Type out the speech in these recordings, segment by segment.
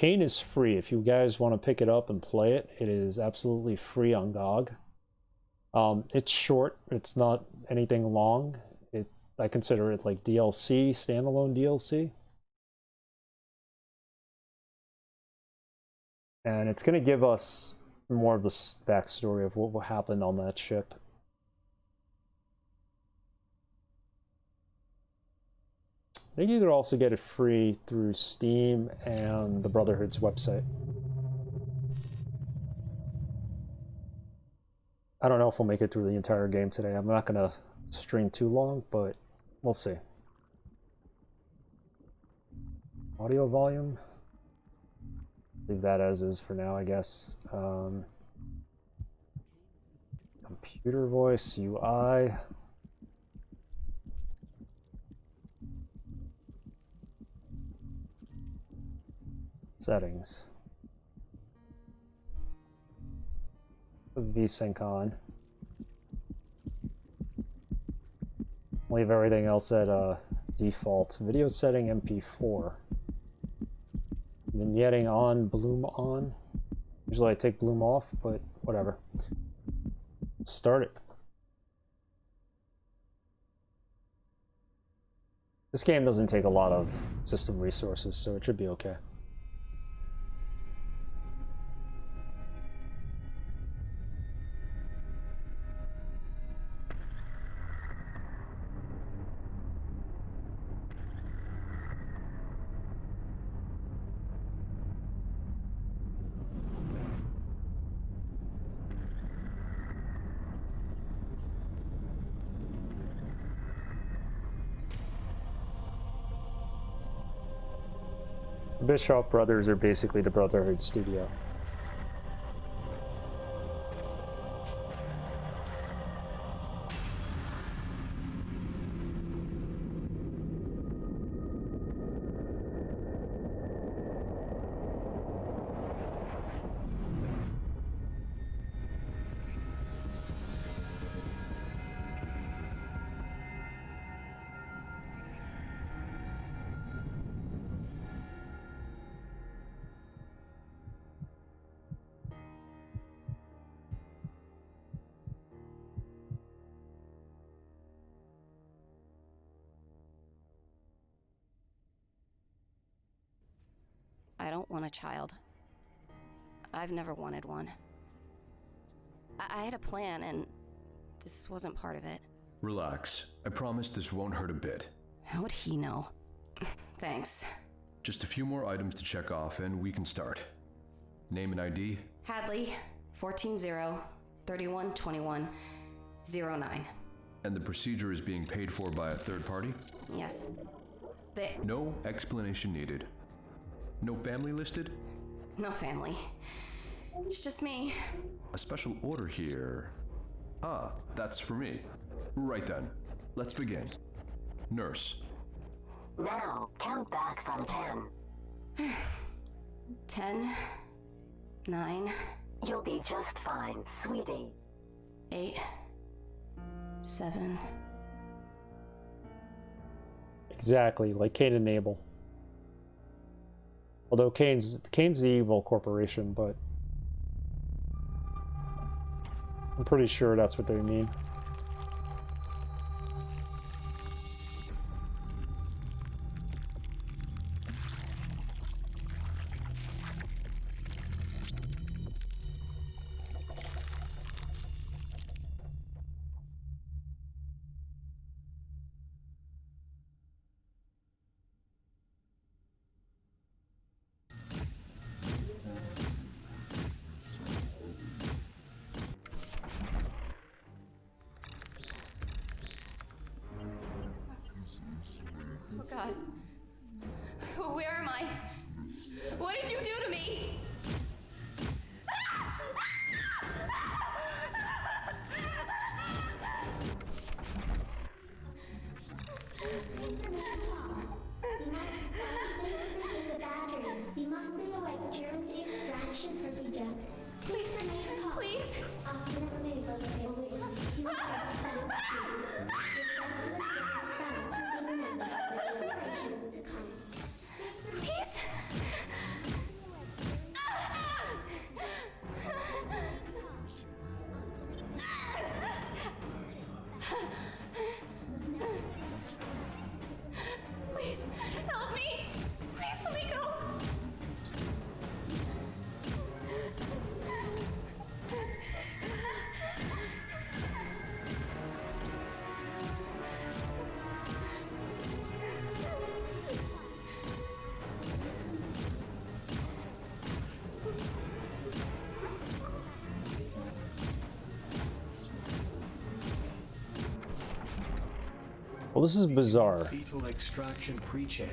CAYNE is free. If you guys want to pick it up and play it, it is absolutely free on GOG. It's short. It's not anything long. I consider it like DLC, standalone DLC. And it's going to give us more of the backstory of what happened on that ship. I think you could also get it free through Steam and the Brotherhood's website. I don't know if we'll make it through the entire game today. I'm not going to stream too long, but we'll see. Audio volume. Leave that as is for now, I guess. Computer voice, UI. Settings. VSync on. Leave everything else at default. Video setting MP4. Vignetting on, bloom on. Usually I take bloom off, but whatever. Let's start it. This game doesn't take a lot of system resources, so it should be okay. Bishop Brothers are basically the Brotherhood studio. I don't want a child. I've never wanted one. I had a plan, and this wasn't part of it. Relax. I promise this won't hurt a bit. How would he know? Thanks. Just a few more items to check off, and we can start. Name and ID? Hadley, 14-0-31-21-09. And the procedure is being paid for by a third party? Yes. No explanation needed. No family listed? No family. It's just me. A special order here. Ah, that's for me. Right then. Let's begin. Nurse. Now, count back from 10. 10, 9. You'll be just fine, sweetie. 8, 7. Exactly, like Cain and Abel. Although Cain's the evil corporation, but I'm pretty sure that's what they mean. Oh God. Where am I? What did you do to me? You must be awake during the extraction procedure. Please remain calm. Please? After the removal of your wig, you will have a phone tube. Your sounds will be remembered for the operations to come. Please? Help me! Please let me go! Well, this is bizarre. Fetal extraction pre-check.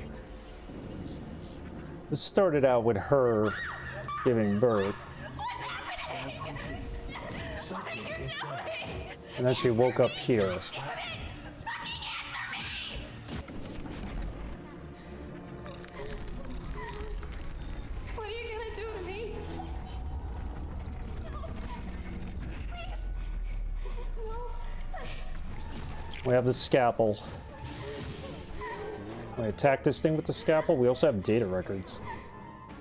This started out with her giving birth, and then she woke up here. What are you gonna do to me? Please! No. We have the scalpel. We attack this thing with the scalpel. We also have data records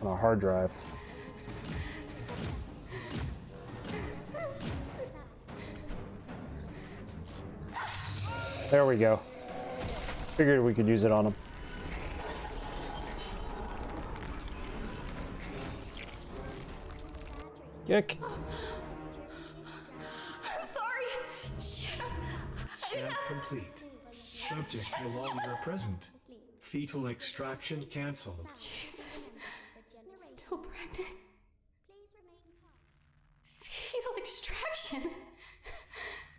on our hard drive. There we go. Figured we could use it on him. Yick. I'm sorry. Shit. Scan complete. Subject no longer present. Fetal extraction cancelled. Jesus. Still pregnant. Fetal extraction.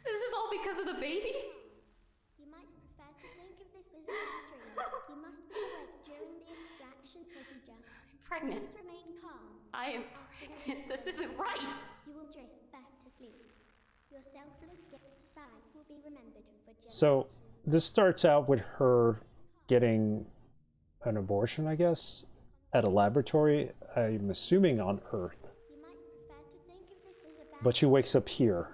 This is all because of the baby? You might prefer to think of this as a bad dream. You must be awake during the extraction procedure. I'm pregnant. Please remain calm. I am pregnant. This isn't right. You will drift back to sleep. Your selfless gift to science will be remembered for generations. So this starts out with her getting an abortion, I guess, at a laboratory, I'm assuming on Earth. You might prefer to think of this as a bad But she wakes up here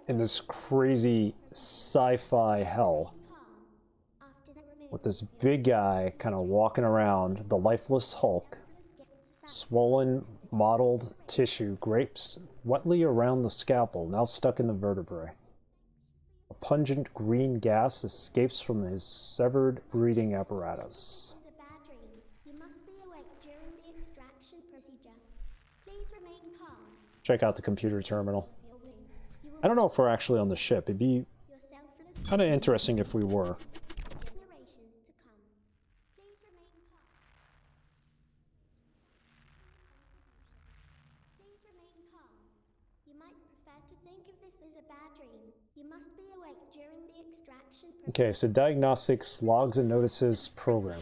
in this crazy sci-fi hell calm. After the removal with this big guy kind of walking around, the lifeless Hulk, swollen, mottled tissue grapes wetly around the scalpel, now stuck in the vertebrae. A pungent green gas escapes from his severed breathing apparatus. is a bad dream. You must be awake during the extraction procedure. Please remain calm. Check out the computer terminal. Your womb. You will I don't know if we're actually on the ship. It'd be your selfless kind of interesting if we were. generations to come. Please remain calm. Please remain calm. You might prefer to think of this as a bad dream. You must be awake during the extraction procedure. Okay, so diagnostics, logs and notices program.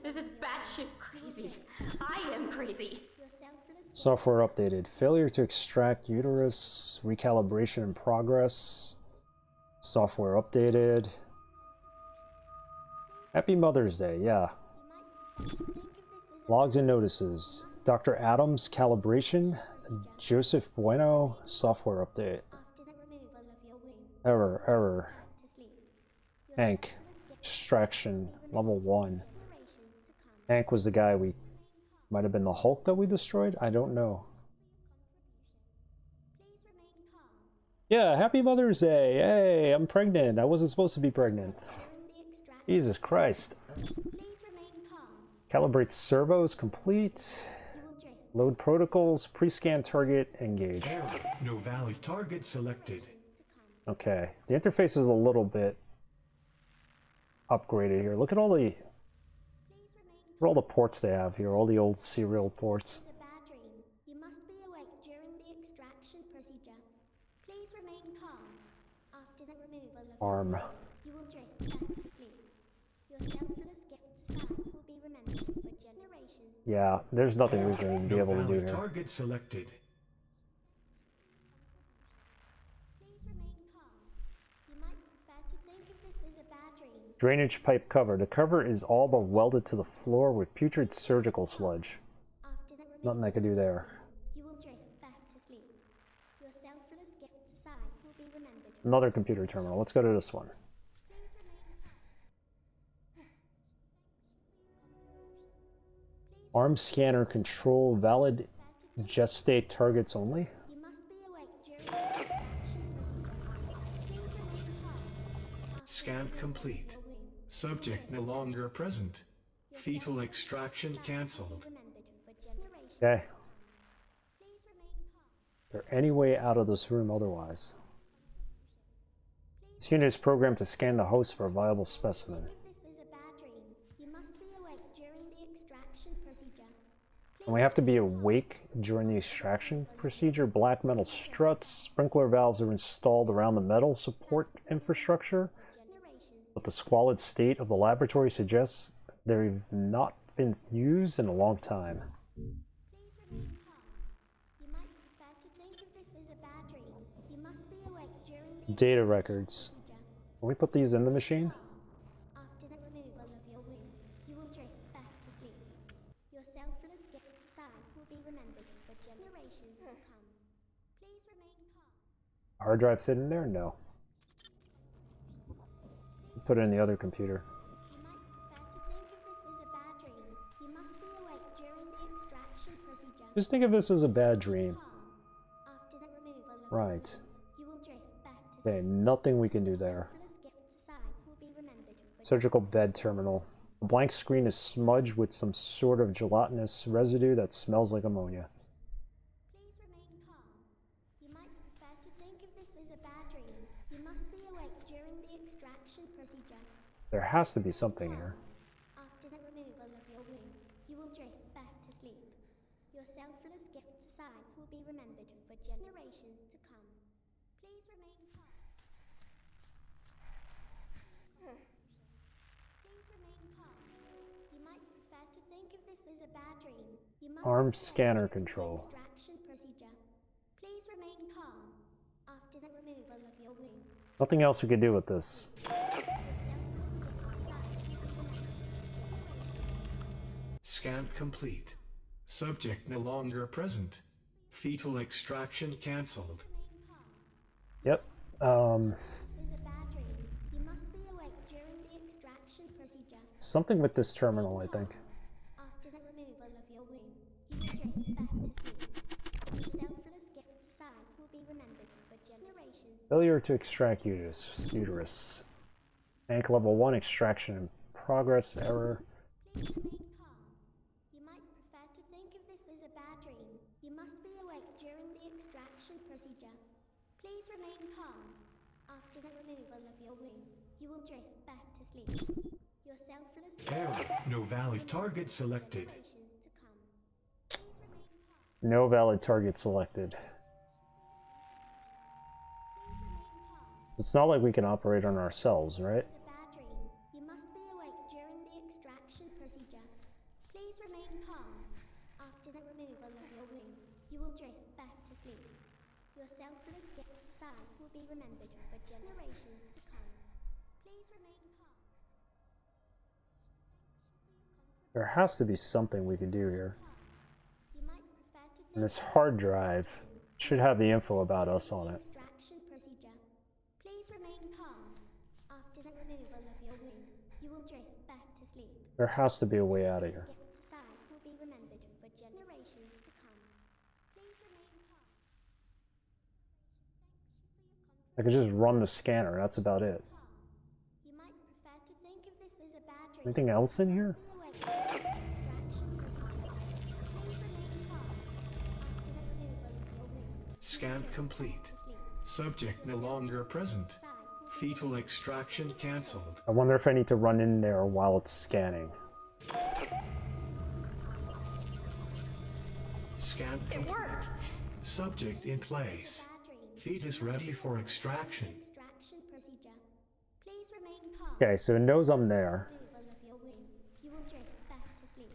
This is batshit crazy. I am crazy. Your selfless Software updated. Failure to extract uterus. Recalibration in progress. Software updated. Happy Mother's Day, yeah. you might prefer to think of this as Logs and notices. Dr. Adams calibration. Joseph Bueno software update. after the removal of your womb. Error. To sleep. Your Hank. Extraction. Level 1. generations to come. Hank was the guy we... Might have been the Hulk that we destroyed? I don't know. Please remain calm. Yeah, happy Mother's Day! Hey, I'm pregnant. I wasn't supposed to be pregnant. During the extraction, Jesus Christ. please remain calm. Calibrate servos complete. You will drift. Load protocols, pre-scan target, engage. Error. No valid target selected. To come. Okay, the interface is a little bit upgraded here. Look at all the ports they have here, all the old serial ports. It's a bad dream. You must be awake during the extraction procedure. Please remain calm. After the removal of Arm. you will drift back to sleep. Your selfless gift to science will be remembered for generations. Yeah, there's nothing we can be No able to do valid here. target selected. Please remain calm. You might prefer to think of this as a bad dream. Drainage pipe cover. The cover is all but welded to the floor with putrid surgical sludge. After the removal, Nothing I can do there. you will drift back to sleep. Your selfless gift to science will be remembered. Another computer terminal. Let's go to this one. Please remain calm. Arm scanner control valid gestate targets only. You must be awake during the extraction procedure. Please remain calm. After Scan complete. your womb, Subject no longer present. Fetal extraction cancelled. Okay. Is there any way out of this room otherwise? This unit is programmed to scan the host for a viable specimen. And we have to be awake during the extraction procedure. Black metal struts, sprinkler valves are installed around the metal support infrastructure. But the squalid state of the laboratory suggests they've not been used in a long time. Data records. Can we put these in the machine? After the removal of your womb, you will drift back to sleep. Your selfless gift to science will be remembered for generations to come. Please remain calm. Hard drive fit in there? No. Put it in the other computer. You might prefer to think of this as a bad dream. You must be awake during the extraction procedure. Just think of this as a bad dream. After the removal of Right. you will drift back to Okay, nothing we can do there. selfless gift to science will be remembered for Surgical bed terminal. The blank screen is smudged with some sort of gelatinous residue that smells like ammonia. Please remain calm. You might prefer to think of this as a bad dream. You must be awake during the extraction procedure. There has to be something here. After the removal of your womb, you will drift back to sleep. Your selfless gift to science will be remembered for generations to come. Please remain calm. Please remain calm. You might prefer to think of this as a bad dream. You must Arm be awake scanner during the control. extraction procedure. Please remain calm. After the removal of your womb, Nothing else we could do with this. Scan complete. Subject no longer present. Fetal extraction cancelled. Yep. this is a bad dream. You must be awake during the extraction procedure. Something with this terminal, I think. After the removal of your womb, you will drift back to sleep. Your selfless gift to science will be remembered for generations. Failure to extract uterus. Tank level 1 extraction in progress. Error. Please remain calm. You might prefer to think of this as a bad dream. You must be awake during the extraction procedure. Please remain calm. After the removal of your womb, you will drift back to sleep. Your selfless Error. No valid target selected. generations to come. Please remain calm. No valid target selected. Please remain calm. It's not like we can operate on ourselves, right? It's a bad dream. You must be awake during the extraction procedure. Please remain calm. After the removal of your womb, you will drift back to sleep. Your selfless gift to science will be remembered for generations to come. Please remain calm. There has to be something we can do here. You might prefer to And think this hard drive should have the info about us on it. extraction procedure. Please remain calm. After the removal of your womb, you will drift back to sleep. There has to be a way out of here. Gift to science will be remembered for generations to come. Please remain calm. I could just run the scanner, that's about it. You might prefer to think of this as a bad dream. Anything else in here? Be awake during the extraction procedure. Please remain calm. After the removal of your womb, Scan complete. to sleep. Subject no longer present. Fetal extraction cancelled. I wonder if I need to run in there while it's scanning. Scan It complete. worked! Subject in place. Bad dream. Fetus ready for extraction. Extraction procedure. Please remain calm. Okay, so it knows I'm there. Removal of your womb, you will drift back to sleep.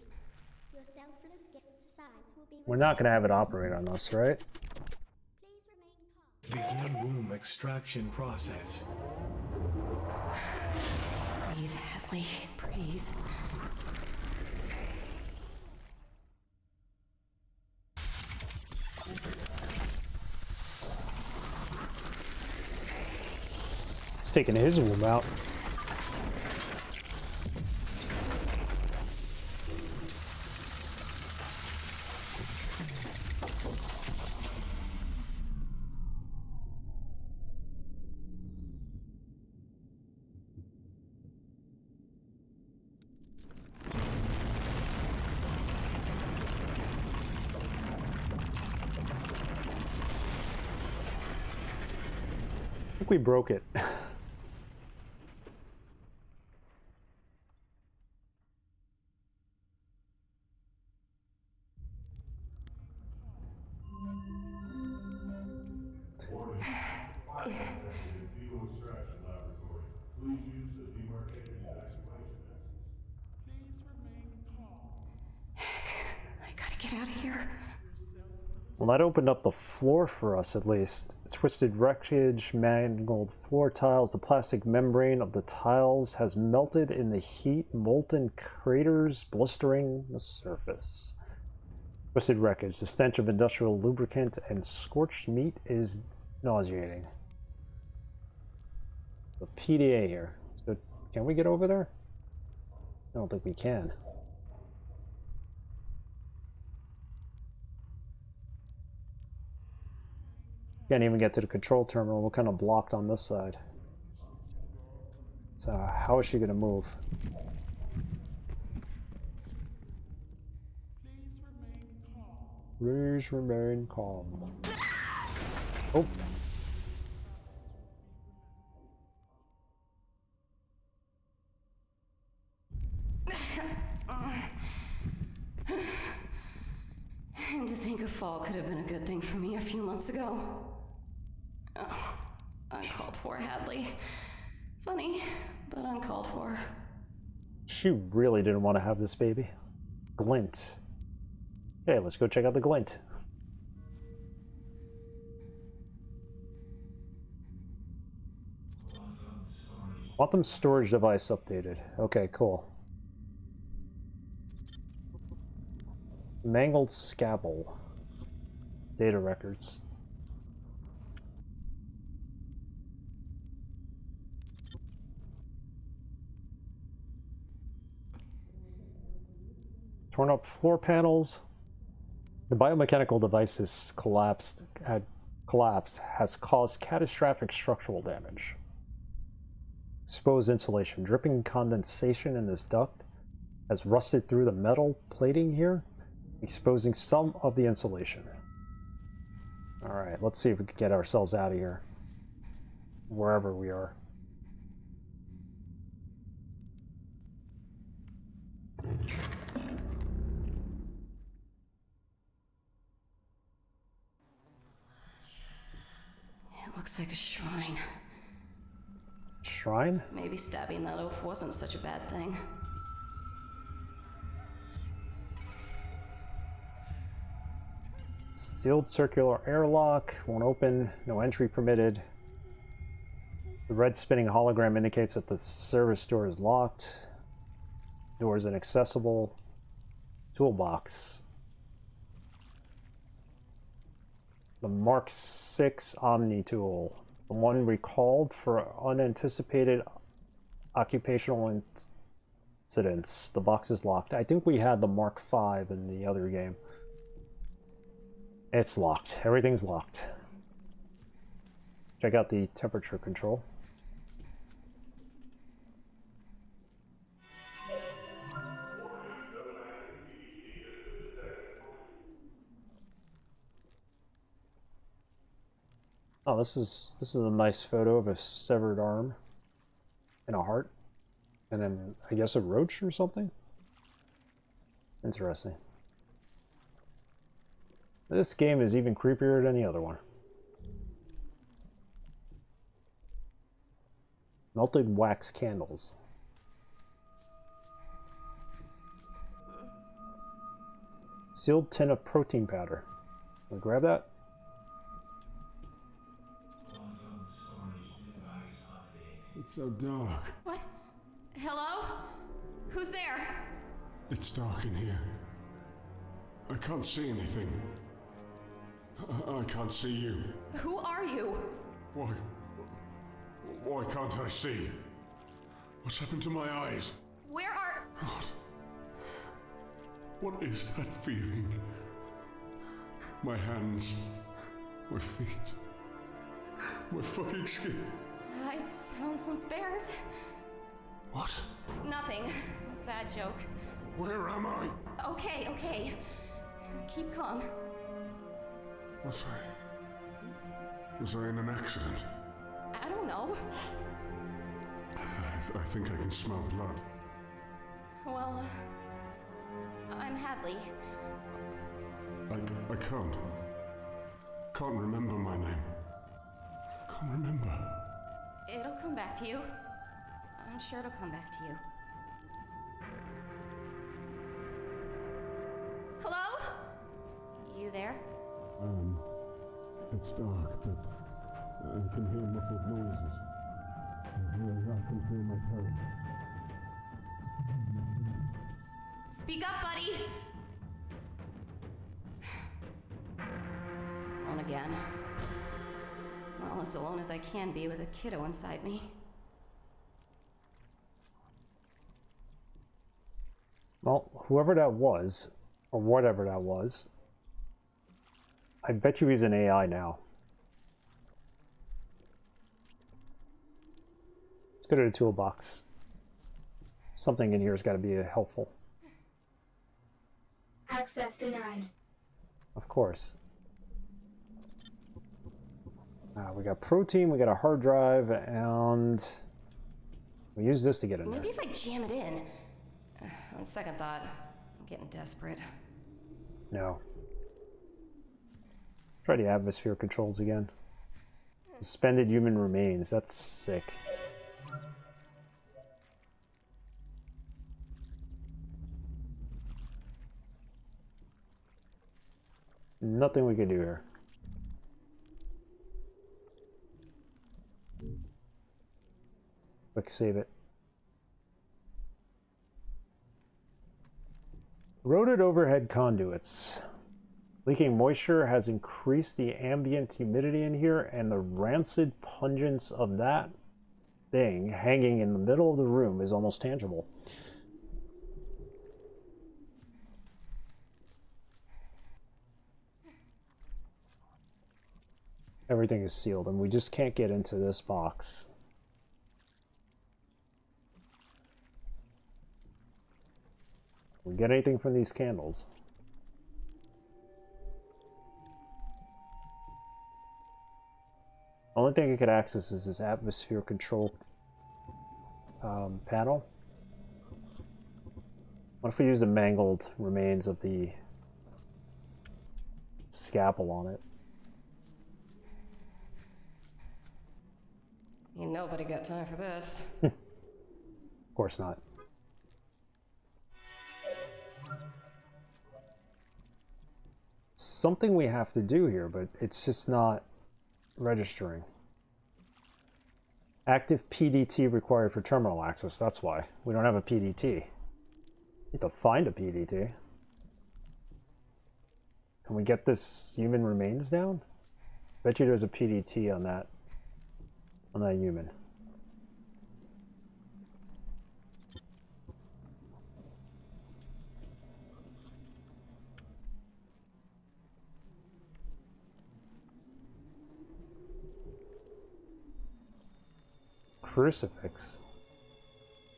Your selfless gift to science will be We're not gonna have it operate on us, right? Please remain calm. Begin womb extraction process. Breathe, Hadley. Breathe. It's taking his womb out. think we broke it. Warning. Fire detected in fetal extraction laboratory. Please use the demarcated evacuation exits. Please remain calm. I gotta get out of here. Well, that opened up the floor for us, at least. Twisted wreckage, mangled floor tiles. The plastic membrane of the tiles has melted in the heat. Molten craters blistering the surface. Twisted wreckage. The stench of industrial lubricant and scorched meat is nauseating. The PDA here. So, can we get over there? I don't think we can. Can't even get to the control terminal. We're kind of blocked on this side. So how is she going to move? Please remain Please calm. remain calm. Oh. And to think a fall could have been a good thing for me a few months ago. Oh, uncalled for, Hadley. Funny, but uncalled for. She really didn't want to have this baby. Glint. Okay, let's go check out the glint. Quantum storage device updated. Okay, cool. Mangled scabble. Data records. Torn up floor panels. The biomechanical device's collapse has caused catastrophic structural damage. Exposed insulation. Dripping condensation in this duct has rusted through the metal plating here, exposing some of the insulation. Alright, let's see if we can get ourselves out of here. Wherever we are. It looks like a shrine. Shrine? Maybe stabbing that oaf wasn't such a bad thing. Sealed circular airlock. Won't open. No entry permitted. The red spinning hologram indicates that the service door is locked. Door is inaccessible. Toolbox. The Mark VI Omni tool. The one recalled for unanticipated occupational incidents. The box is locked. I think we had the Mark V in the other game. It's locked. Everything's locked. Check out the temperature control. Oh, this is a nice photo of a severed arm and a heart, and then I guess a roach or something. Interesting. This game is even creepier than the other one. Melted wax candles. Sealed tin of protein powder. Can we grab that? It's so dark. What? Hello? Who's there? It's dark in here. I can't see anything. I can't see you. Who are you? Why can't I see? What's happened to my eyes? Where are... What is that feeling? My hands, my feet, my fucking skin. I found some spares. What? Nothing. Bad joke. Where am I? Okay. Keep calm. Was I in an accident? I don't know. I think I can smell blood. Well, I'm Hadley. I can't remember my name. Can't remember. It'll come back to you. I'm sure it'll come back to you. Hello? You there? It's dark, but I can hear muffled noises. I can hear my parents. Speak up, buddy! Alone again. Well, as alone as I can be with a kiddo inside me. Well, whoever that was, or whatever that was, I bet you he's an AI now. Let's go to the toolbox. Something in here has got to be helpful. Access denied. Of course. We got protein, we got a hard drive, and we use this to get in there. Maybe if I jam it in. On second thought, I'm getting desperate. No. Try the atmosphere controls again. Suspended human remains. That's sick. Nothing we can do here. Quick save it. Eroded overhead conduits. Leaking moisture has increased the ambient humidity in here, and the rancid pungence of that thing hanging in the middle of the room is almost tangible. Everything is sealed, and we just can't get into this box. We get anything from these candles? Only thing I could access is this atmosphere control panel. What if we use the mangled remains of the scalpel on it? Ain't nobody got time for this. Of course not. Something we have to do here, but it's just not registering. Active PDT required for terminal access. That's why. We don't have a PDT. Need to find a PDT. Can we get this human remains down? Bet you there's a PDT on that human. Crucifix.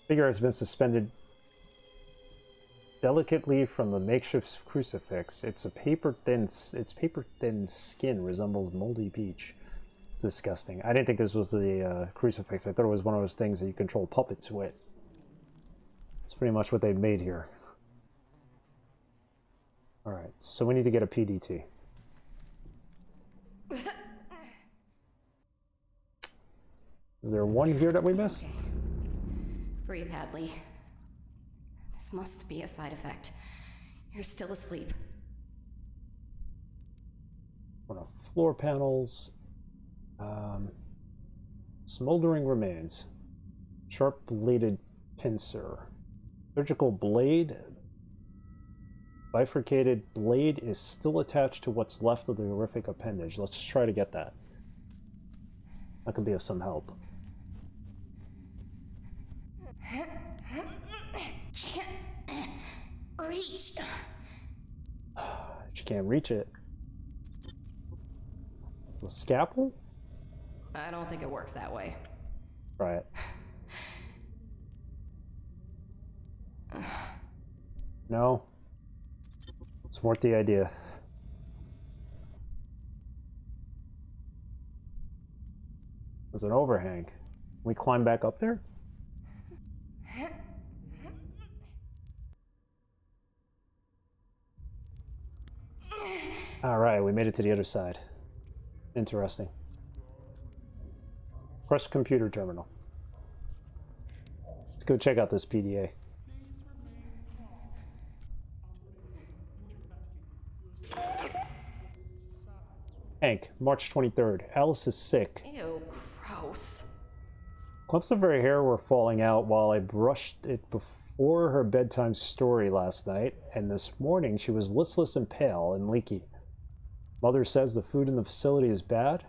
Figure has been suspended delicately from the makeshift crucifix. Its paper thin skin resembles moldy peach. It's disgusting. I didn't think this was the crucifix. I thought it was one of those things that you control puppets with. That's pretty much what they've made here. Alright, so we need to get a PDT. Is there one here that we missed? Breathe, Hadley. This must be a side effect. You're still asleep. One of floor panels. Smoldering remains. Sharp bladed pincer. Surgical blade. Bifurcated blade is still attached to what's left of the horrific appendage. Let's just try to get that. That could be of some help. Reach. You can't reach it. The scalpel? I don't think it works that way. Try it. No. It's worth the idea. There's an overhang. Can we climb back up there? Alright, we made it to the other side. Interesting. Press computer terminal. Let's go check out this PDA. Hank, March 23rd. Alice is sick. Ew, gross. Clumps of her hair were falling out while I brushed it before her bedtime story last night, and this morning she was listless and pale and leaky. Mother says the food in the facility is bad.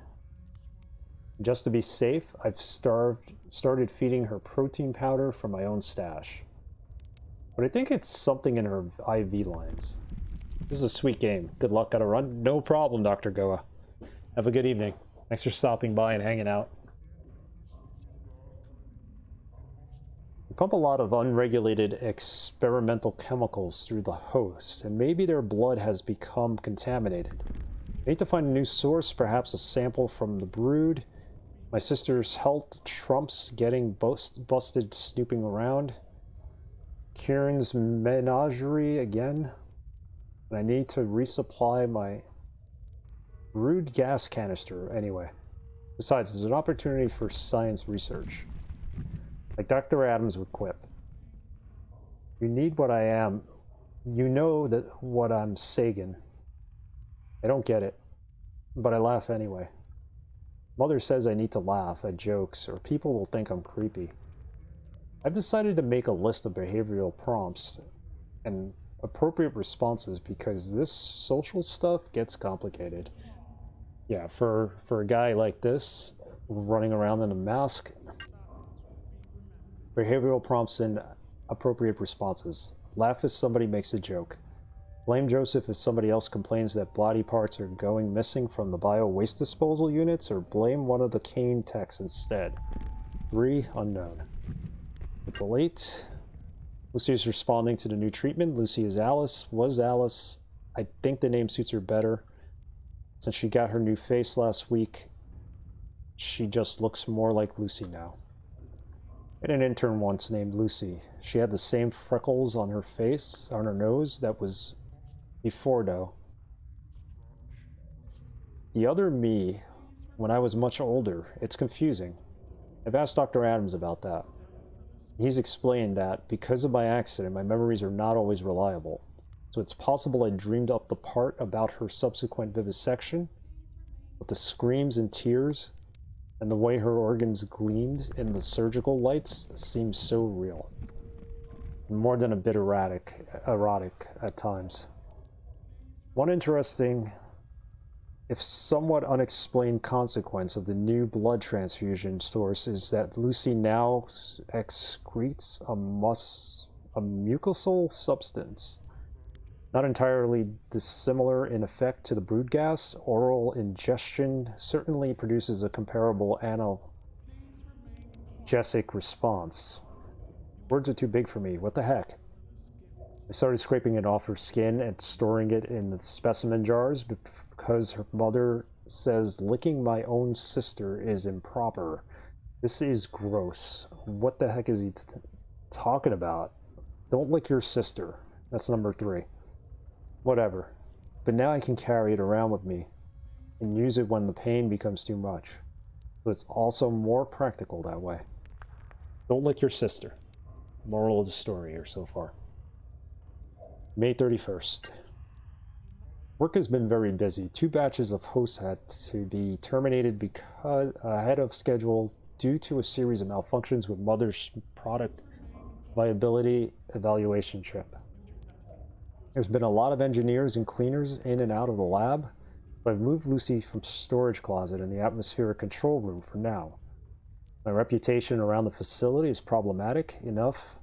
Just to be safe, I've started feeding her protein powder from my own stash. But I think it's something in her IV lines. This is a sweet game. Good luck, gotta run. No problem, Dr. Goa. Have a good evening. Thanks for stopping by and hanging out. We pump a lot of unregulated experimental chemicals through the host, and maybe their blood has become contaminated. I need to find a new source, perhaps a sample from the brood. My sister's health trumps getting busted snooping around. Kieran's menagerie again. And I need to resupply my brood gas canister anyway. Besides, there's an opportunity for science research. Like Dr. Adams would quip. You need what I am. You know that what I'm Sagan. I don't get it, but I laugh anyway. Mother says I need to laugh at jokes or people will think I'm creepy. I've decided to make a list of behavioral prompts and appropriate responses because this social stuff gets complicated. Yeah, for a guy like this, running around in a mask, behavioral prompts and appropriate responses. Laugh if somebody makes a joke. Blame Joseph if somebody else complains that body parts are going missing from the bio waste disposal units, or blame one of the CAYNE techs instead. 3 unknown. April 8. Lucy is responding to the new treatment. Lucy is Alice, was Alice. I think the name suits her better. Since she got her new face last week, she just looks more like Lucy now. I had an intern once named Lucy. She had the same freckles on her face, on her nose, that was before though. The other me, when I was much older, it's confusing. I've asked Dr. Adams about that. He's explained that because of my accident, my memories are not always reliable. So it's possible I dreamed up the part about her subsequent vivisection, with the screams and tears, and the way her organs gleamed in the surgical lights seems so real. More than a bit erotic at times. One interesting, if somewhat unexplained consequence of the new blood transfusion source is that Lucy now excretes a mucosal substance. Not entirely dissimilar in effect to the brood gas, oral ingestion certainly produces a comparable analgesic response. Words are too big for me. What the heck? I started scraping it off her skin and storing it in the specimen jars because her mother says licking my own sister is improper. This is gross. What the heck is he talking about? Don't lick your sister. That's number 3. Whatever. But now I can carry it around with me and use it when the pain becomes too much. So it's also more practical that way. Don't lick your sister. Moral of the story here so far. May 31st. Work has been very busy. 2 batches of hosts had to be terminated because ahead of schedule due to a series of malfunctions with Mother's product viability evaluation chip. There's been a lot of engineers and cleaners in and out of the lab, but I've moved Lucy from storage closet in the atmospheric control room for now. My reputation around the facility is problematic enough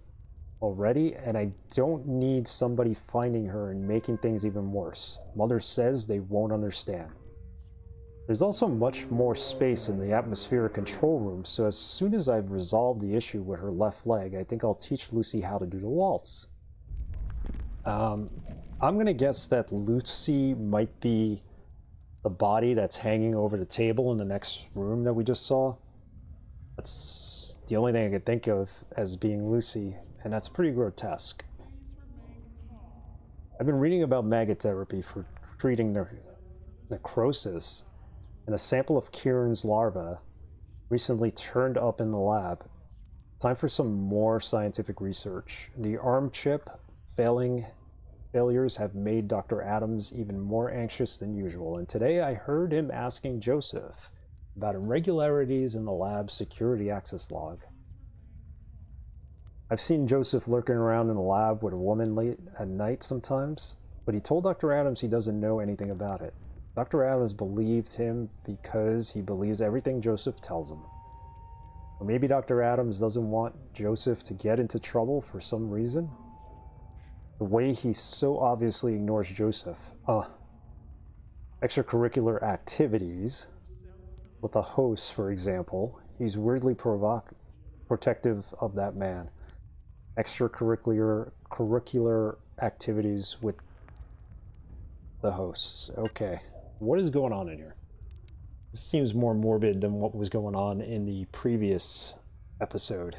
already, and I don't need somebody finding her and making things even worse. Mother says they won't understand. There's also much more space in the atmospheric control room, so as soon as I've resolved the issue with her left leg, I think I'll teach Lucy how to do the waltz. I'm gonna guess that Lucy might be the body that's hanging over the table in the next room that we just saw. That's the only thing I could think of as being Lucy, and that's pretty grotesque. I've been reading about maggot therapy for treating necrosis, and a sample of Kieran's larva recently turned up in the lab. Time for some more scientific research. The arm chip failures have made Dr. Adams even more anxious than usual, and today I heard him asking Joseph about irregularities in the lab's security access log. I've seen Joseph lurking around in the lab with a woman late at night sometimes, but he told Dr. Adams he doesn't know anything about it. Dr. Adams believed him because he believes everything Joseph tells him. Or maybe Dr. Adams doesn't want Joseph to get into trouble for some reason. The way he so obviously ignores Joseph. Extracurricular activities. With the host, for example, he's weirdly protective of that man. Extracurricular activities with the hosts. Okay, what is going on in here? This seems more morbid than what was going on in the previous episode.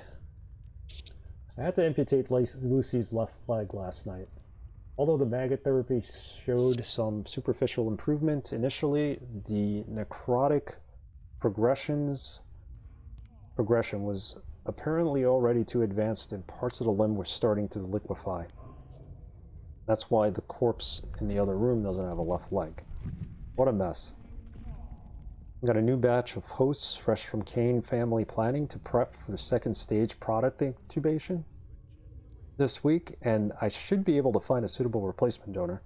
I had to amputate Lucy's left leg last night. Although the maggot therapy showed some superficial improvement initially, the necrotic progression was apparently already too advanced and parts of the limb were starting to liquefy. That's why the corpse in the other room doesn't have a left leg. What a mess. We got a new batch of hosts fresh from CAYNE family planning to prep for the second stage product intubation this week, and I should be able to find a suitable replacement donor.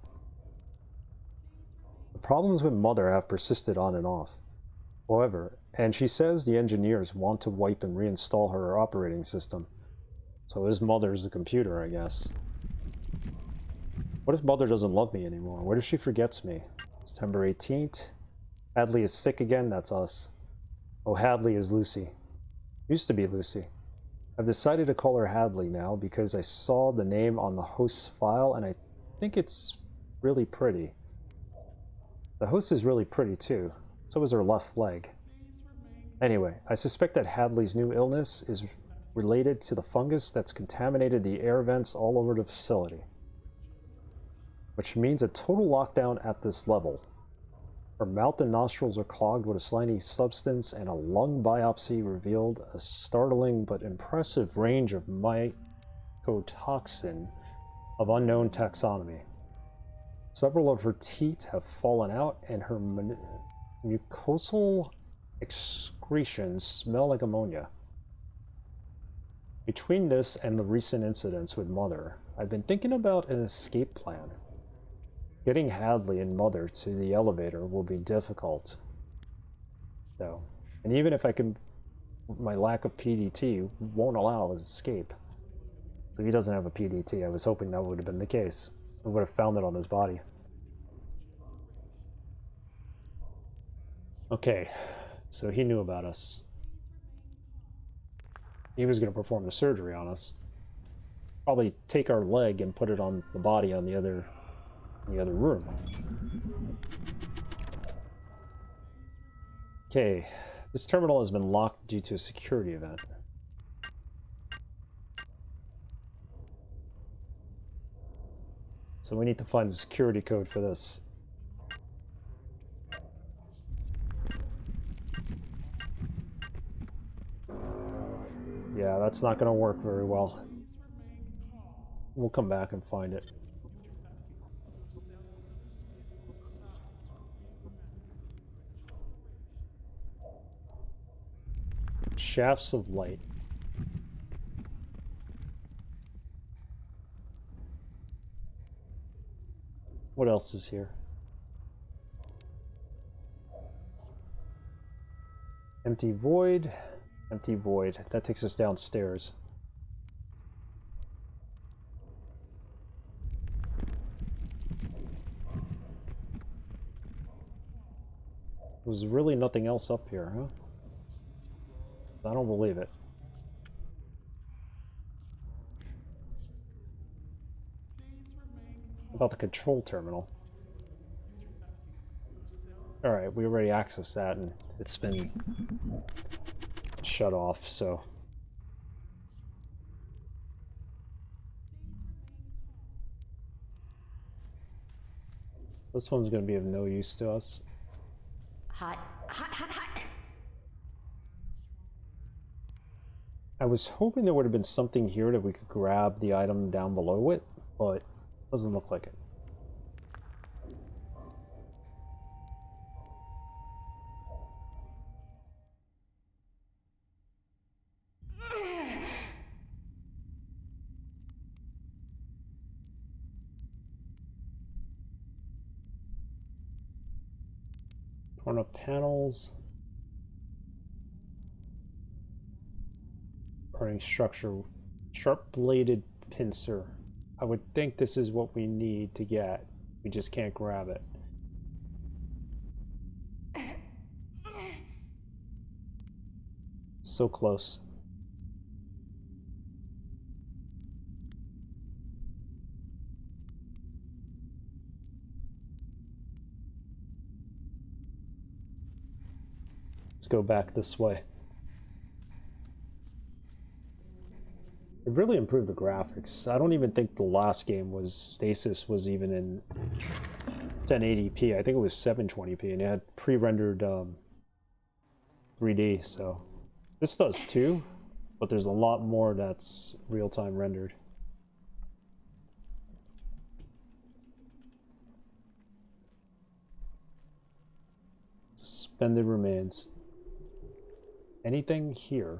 The problems with Mother have persisted on and off. However, and she says the engineers want to wipe and reinstall her operating system. So his mother's the computer, I guess. What if Mother doesn't love me anymore? What if she forgets me? September 18th. Hadley is sick again, that's us. Oh, Hadley is Lucy. Used to be Lucy. I've decided to call her Hadley now because I saw the name on the host's file and I think it's really pretty. The host is really pretty too. So is her left leg. Anyway, I suspect that Hadley's new illness is related to the fungus that's contaminated the air vents all over the facility. Which means a total lockdown at this level. Her mouth and nostrils are clogged with a slimy substance, and a lung biopsy revealed a startling but impressive range of mycotoxin of unknown taxonomy. Several of her teeth have fallen out, and her mucosal excretions smell like ammonia. Between this and the recent incidents with Mother, I've been thinking about an escape plan. Getting Hadley and Mother to the elevator will be difficult, though. And even if I can, my lack of PDT won't allow his escape. So he doesn't have a PDT. I was hoping that would have been the case. I would have found it on his body. Okay, so he knew about us. He was going to perform the surgery on us. Probably take our leg and put it on the body on the other room. Okay, this terminal has been locked due to a security event. So we need to find the security code for this. Yeah, that's not going to work very well. We'll come back and find it. Shafts of light. What else is here? Empty void. Empty void. That takes us downstairs. There's really nothing else up here, huh? I don't believe it. About the control terminal. Alright, we already accessed that and it's been shut off, so. This one's gonna be of no use to us. Hot, hot, hot, hot. I was hoping there would have been something here that we could grab the item down below it, but doesn't look like it. Torn up panels. Running structure. Sharp-bladed pincer. I would think this is what we need to get. We just can't grab it. So close. Let's go back this way. It really improved the graphics. I don't even think the last game was Stasis was even in 1080p. I think it was 720p, and it had pre-rendered 3D. So this does too, but there's a lot more that's real-time rendered. Suspended remains. Anything here?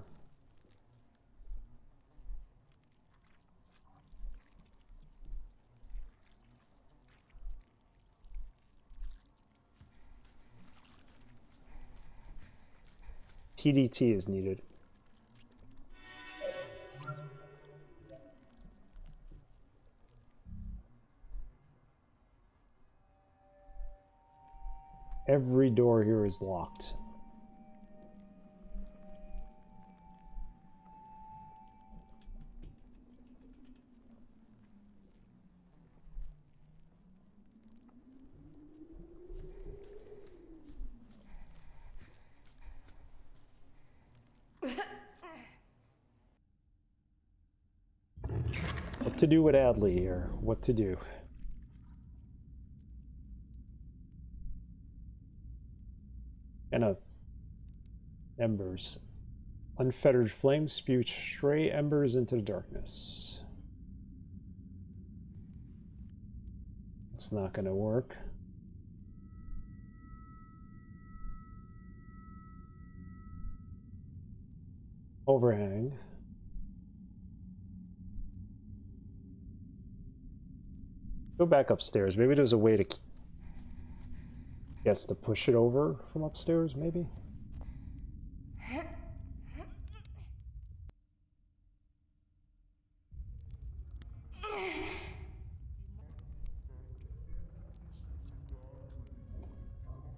PDT is needed. Every door here is locked. What to do with Adley here? What to do? Embers. Unfettered flames spew stray embers into the darkness. It's not gonna work. Overhang. Go back upstairs. Maybe there's a way to guess to push it over from upstairs, maybe?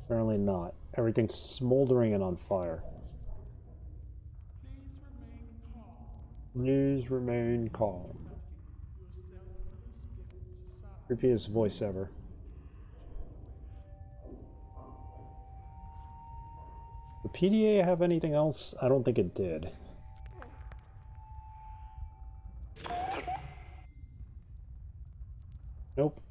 Apparently not. Everything's smoldering and on fire. Please remain calm. Creepiest voice ever. The PDA have anything else? I don't think it did. Nope.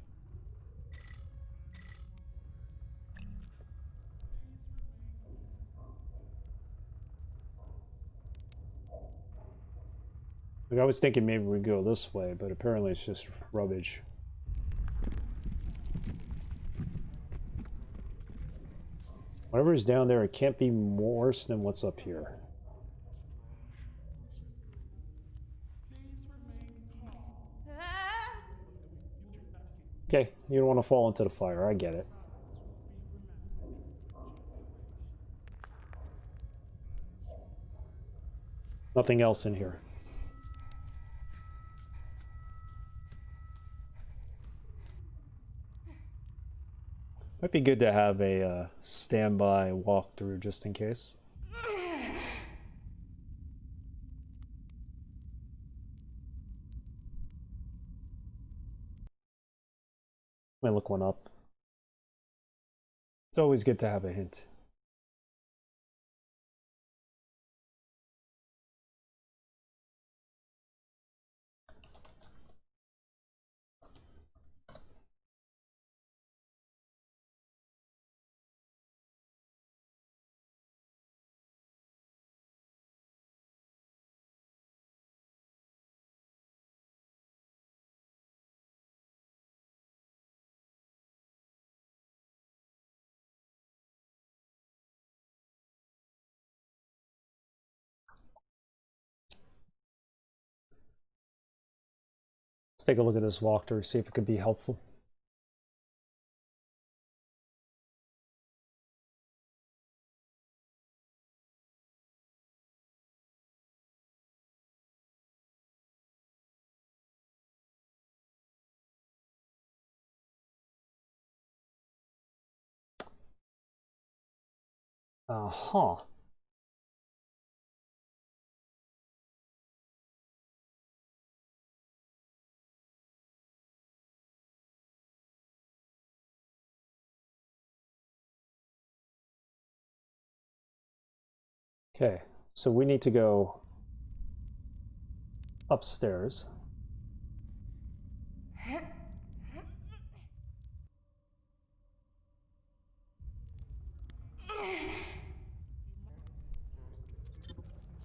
Like, I was thinking maybe we'd go this way, but apparently it's just rubbish. Whatever is down there, it can't be worse than what's up here. Okay, you don't want to fall into the fire, I get it. Nothing else in here. Might be good to have a standby walkthrough just in case. Might look one up. It's always good to have a hint. take a look at this walkthrough, see if it could be helpful. Uh-huh. Okay, so we need to go upstairs.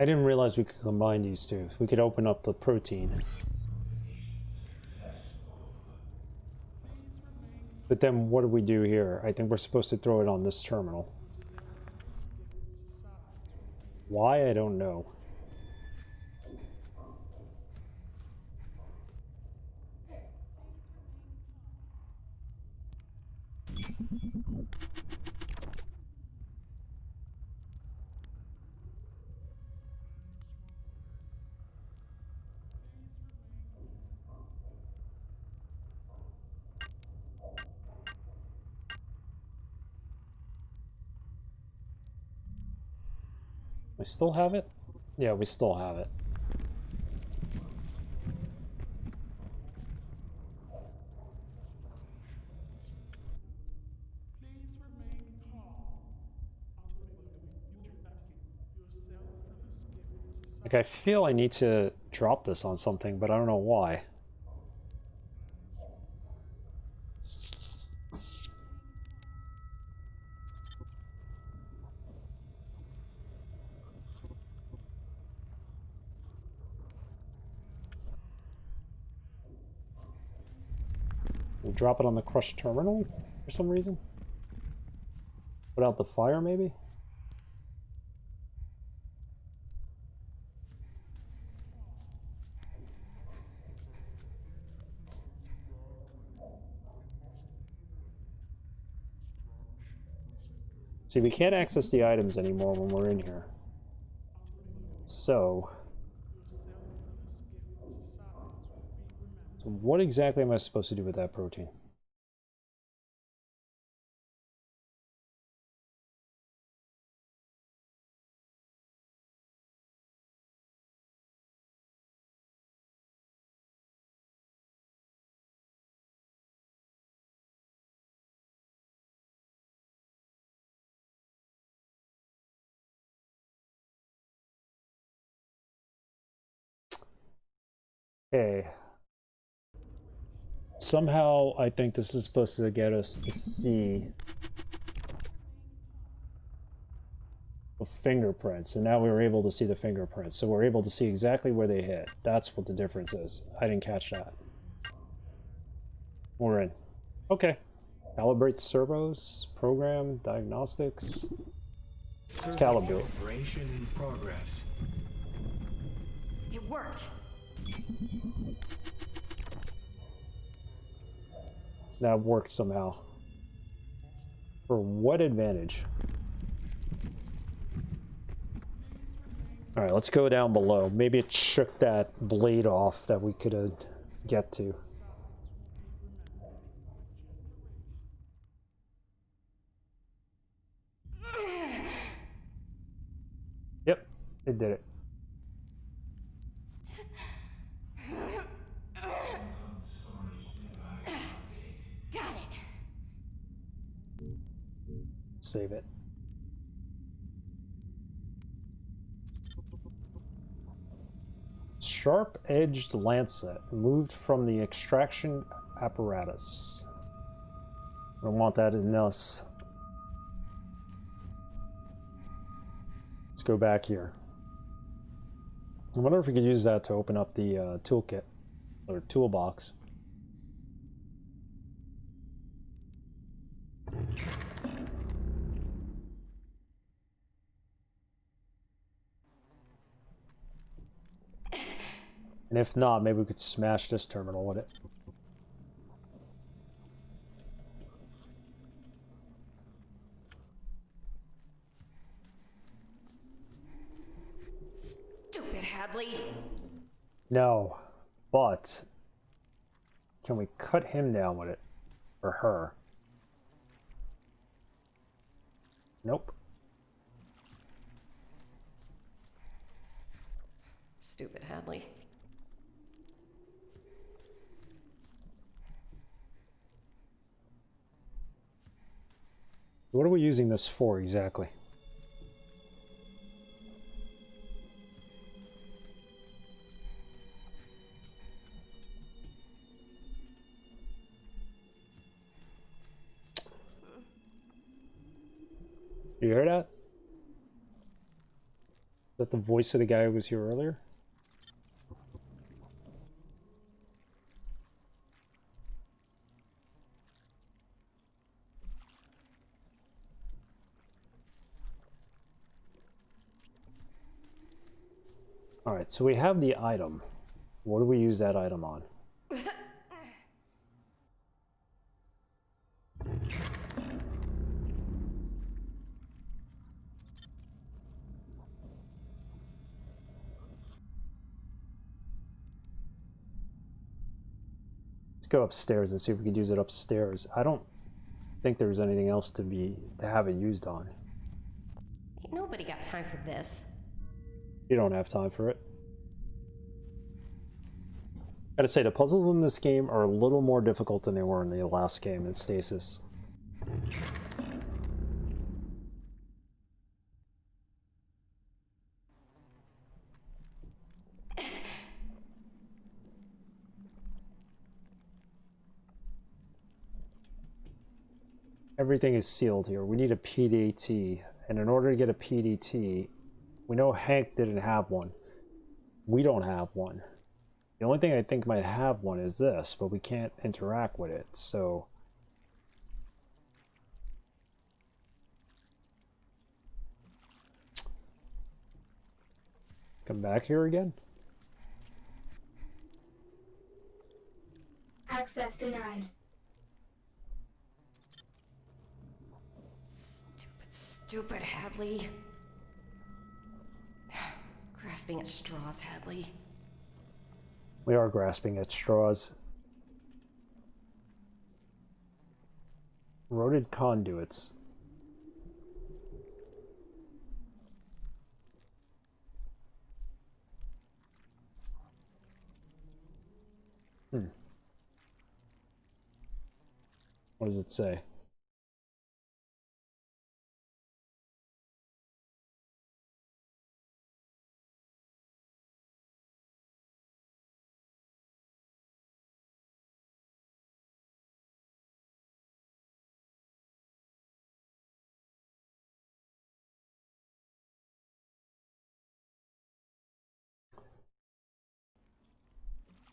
I didn't realize we could combine these two. We could open up the protein. But then what do we do here? I think we're supposed to throw it on this terminal. Why? I don't know. We still have it? Yeah, we still have it. Please remain calm until the removal of yourself from the skiff. Like, I feel I need to drop this on something, but I don't know why. We drop it on the crushed terminal for some reason? Put out the fire, maybe? See, we can't access the items anymore when we're in here. So what exactly am I supposed to do with that protein? Okay. Somehow I think this is supposed to get us to see the fingerprints, and now we were able to see the fingerprints, so we're able to see exactly where they hit. That's what the difference is. I didn't catch that. We're in. Okay. Calibrate servos, program, diagnostics. Let's calibrate. Calibration in progress. It worked. That worked somehow. For what advantage? Alright, let's go down below. Maybe it shook that blade off that we could get to. Yep, it did it. Got it. Save it. Sharp-edged lancet moved from the extraction apparatus. I don't want that in us. Let's go back here. I wonder if we could use that to open up the toolkit or toolbox. And if not, maybe we could smash this terminal with it. Stupid Hadley. No, but can we cut him down with it? Or her? Nope. Stupid Hadley. What are we using this for exactly? You hear that? Is that the voice of the guy who was here earlier? Alright, so we have the item. What do we use that item on? Let's go upstairs and see if we can use it upstairs. I don't think there's anything else to have it used on. Ain't nobody got time for this. You don't have time for it. Gotta say, the puzzles in this game are a little more difficult than they were in the last game in Stasis. Everything is sealed here. We need a PDT, and in order to get a PDT, we know Hank didn't have one. We don't have one. The only thing I think might have one is this, but we can't interact with it, so... Come back here again? Access denied. Stupid Hadley. Grasping at straws, Hadley. We are grasping at straws. Roted conduits. What does it say?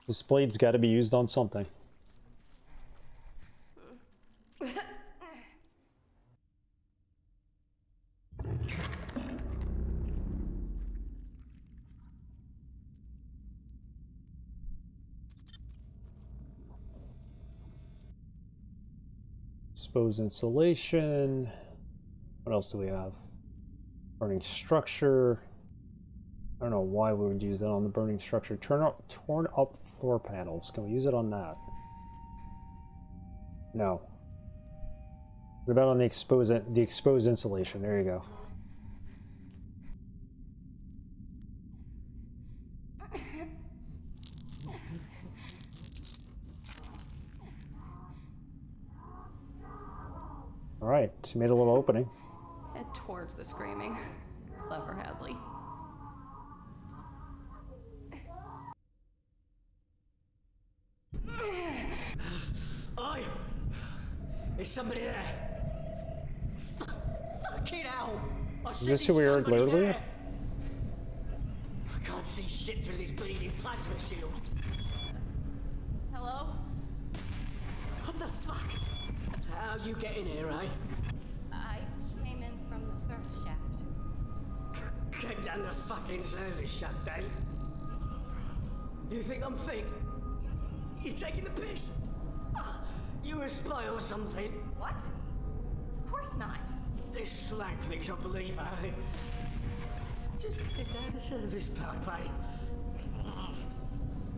This blade's got to be used on something. Exposed insulation. What else do we have? Burning structure. I don't know why we would use that on the burning structure. Torn up floor panels. Can we use it on that? No. What about on the exposed insulation? There you go. All right, she made a little opening. Head towards the screaming. Clever Hadley. Oi! Is somebody there? Fucking hell! Is this who we heard earlier? I can't see shit through this bleeding plasma shield. Hello? What the fuck? How you get in here, eh? I came in from the service shaft. Get down the fucking service shaft, eh? You think I'm fake? You taking the piss? You a spy or something? What? Of course not. This slag thinks I believe her. Just get down the service pipe, eh?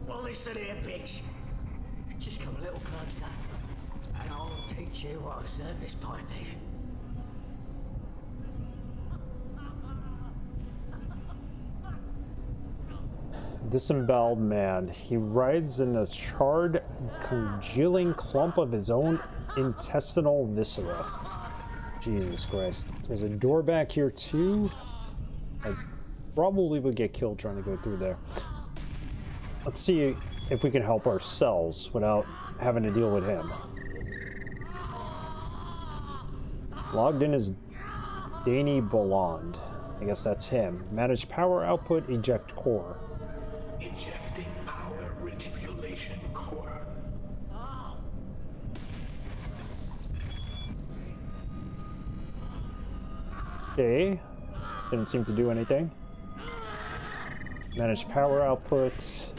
Well, listen here, bitch. Just come a little closer, and I'll teach you what a service pipe is. Disemboweled man. He rides in a charred, congealing clump of his own intestinal viscera. Jesus Christ. There's a door back here too. I probably would get killed trying to go through there. Let's see if we can help ourselves without having to deal with him. Logged in as Danny Bolland. I guess that's him. Manage power output, eject core. Ejecting power reticulation core. Okay. Didn't seem to do anything. Manage power output. Safety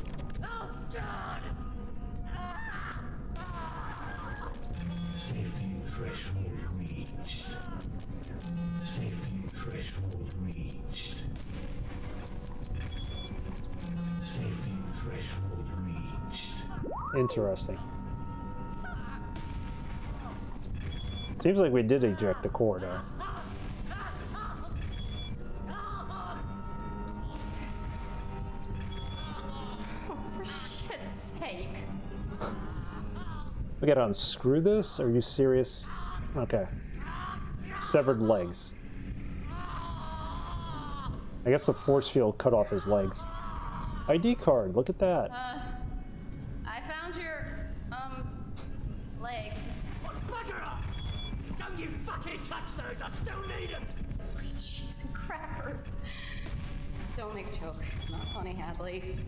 threshold reached. Safety threshold reached. Safety threshold reached. Interesting. Seems like we did eject the core though. We gotta unscrew this? Are you serious? Okay. Severed legs. I guess the force field cut off his legs. ID card, look at that. I found your, legs. Bugger up! Don't you fucking touch those, I still need them! Sweet cheese and crackers. Don't make a joke. It's not funny, Hadley.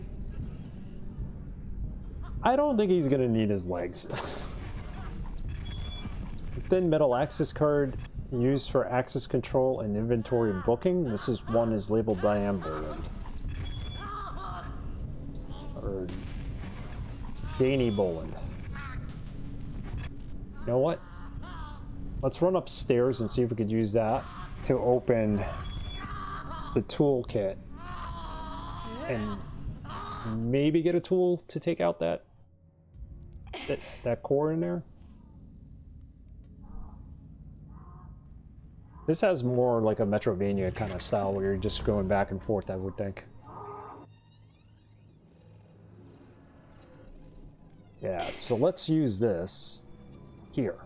I don't think he's gonna need his legs. Thin metal access card used for access control and inventory booking. This is one is labeled Diane Boland. Or Danny Boland. You know what? Let's run upstairs and see if we could use that to open the toolkit. And maybe get a tool to take out that core in there. This has more like a Metrovania kind of style where you're just going back and forth, I would think. Yeah, so let's use this here.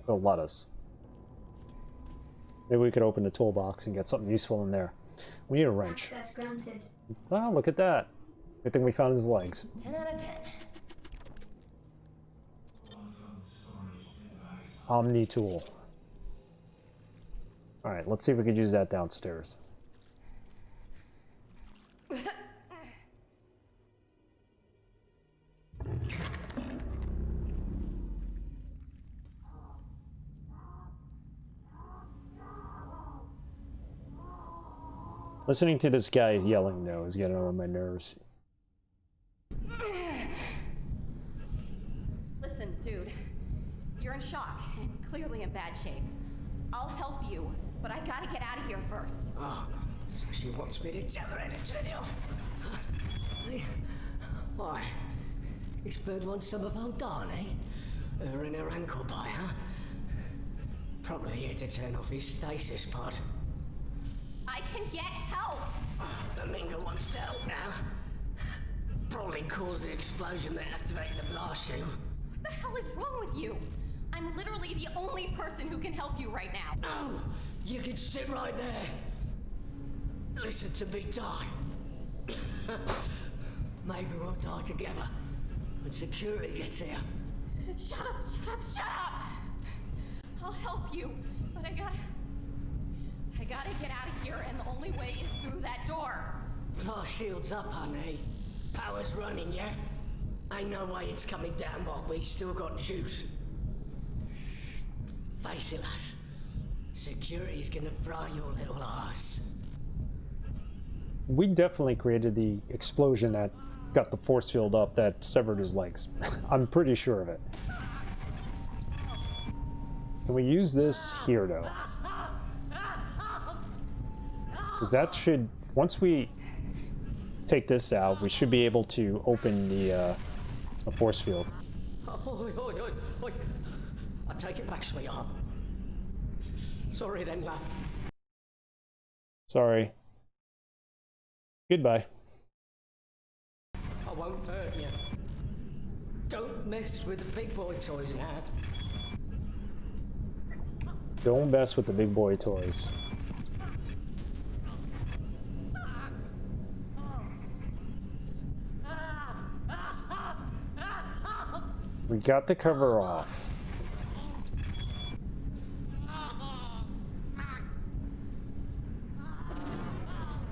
It'll let us. Maybe we could open the toolbox and get something useful in there. We need a wrench. Access granted. Oh, look at that. Good thing we found his legs. 10 out of 10. Omni tool. Alright, let's see if we could use that downstairs. Listening to this guy yelling, though, is getting on my nerves. Listen, dude. You're in shock and clearly in bad shape. I'll help you, but I gotta get out of here first. Oh, so she wants me to tell her how to turn it off. Why? This bird wants some of old Dawn, eh? Her and her ankle bite, huh? Probably here to turn off his stasis pod. I can get help! The Minga wants to help now. Probably caused the explosion that activated the blast shield. What the hell is wrong with you? I'm literally the only person who can help you right now. Oh, you can sit right there. Listen to me die. Maybe we'll die together when security gets here. Shut up, shut up, shut up! I'll help you, but I gotta get out of here, and the only way is through that door. Blast shield's up, honey. Power's running, yeah? Ain't no way it's coming down while we still got juice. Face it, lass. Security's gonna fry your little ass. we definitely created the explosion that got the force field up that severed his legs. I'm pretty sure of it. Can we use this here, though? Because that should... Once we take this out, we should be able to open the force field. Oi, oi, oi, oi. I take it back, sweetheart. Sorry then, love. Sorry. Goodbye. I won't hurt you. Don't mess with the big boy toys, lad. Don't mess with the big boy toys. We got the cover off.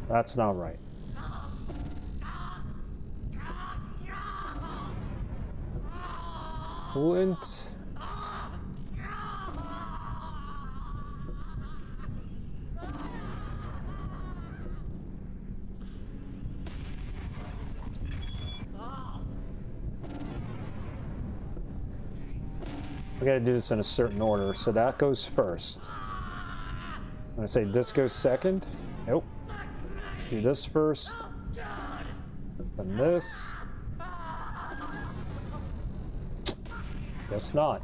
That's not right. Coolant. We gotta do this in a certain order, so that goes first. I'm gonna say this goes second. Nope. Let's do this first. Then this. Guess not.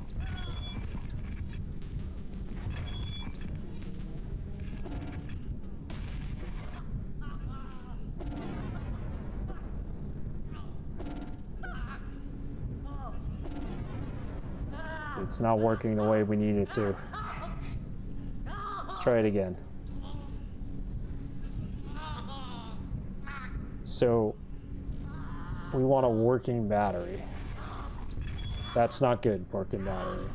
It's not working the way we need it to. Try it again. So, we want a working battery. That's not good, working battery.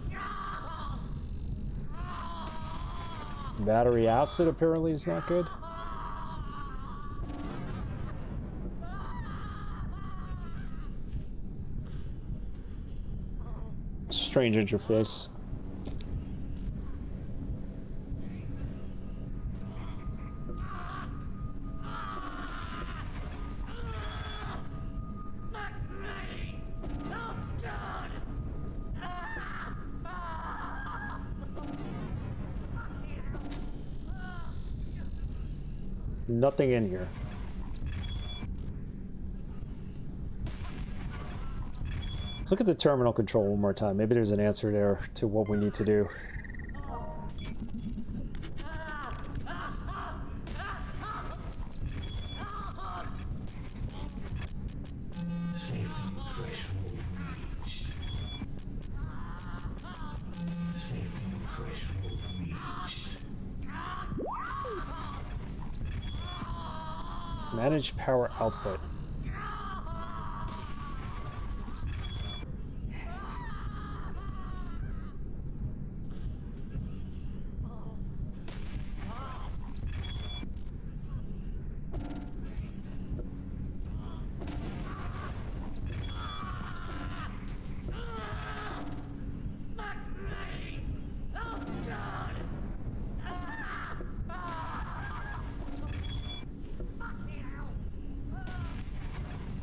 Battery acid apparently is not good. Strange interface. Nothing in here. Let's look at the terminal control one more time. Maybe there's an answer there to what we need to do. Safety threshold reached. Safety threshold reached. Manage power output.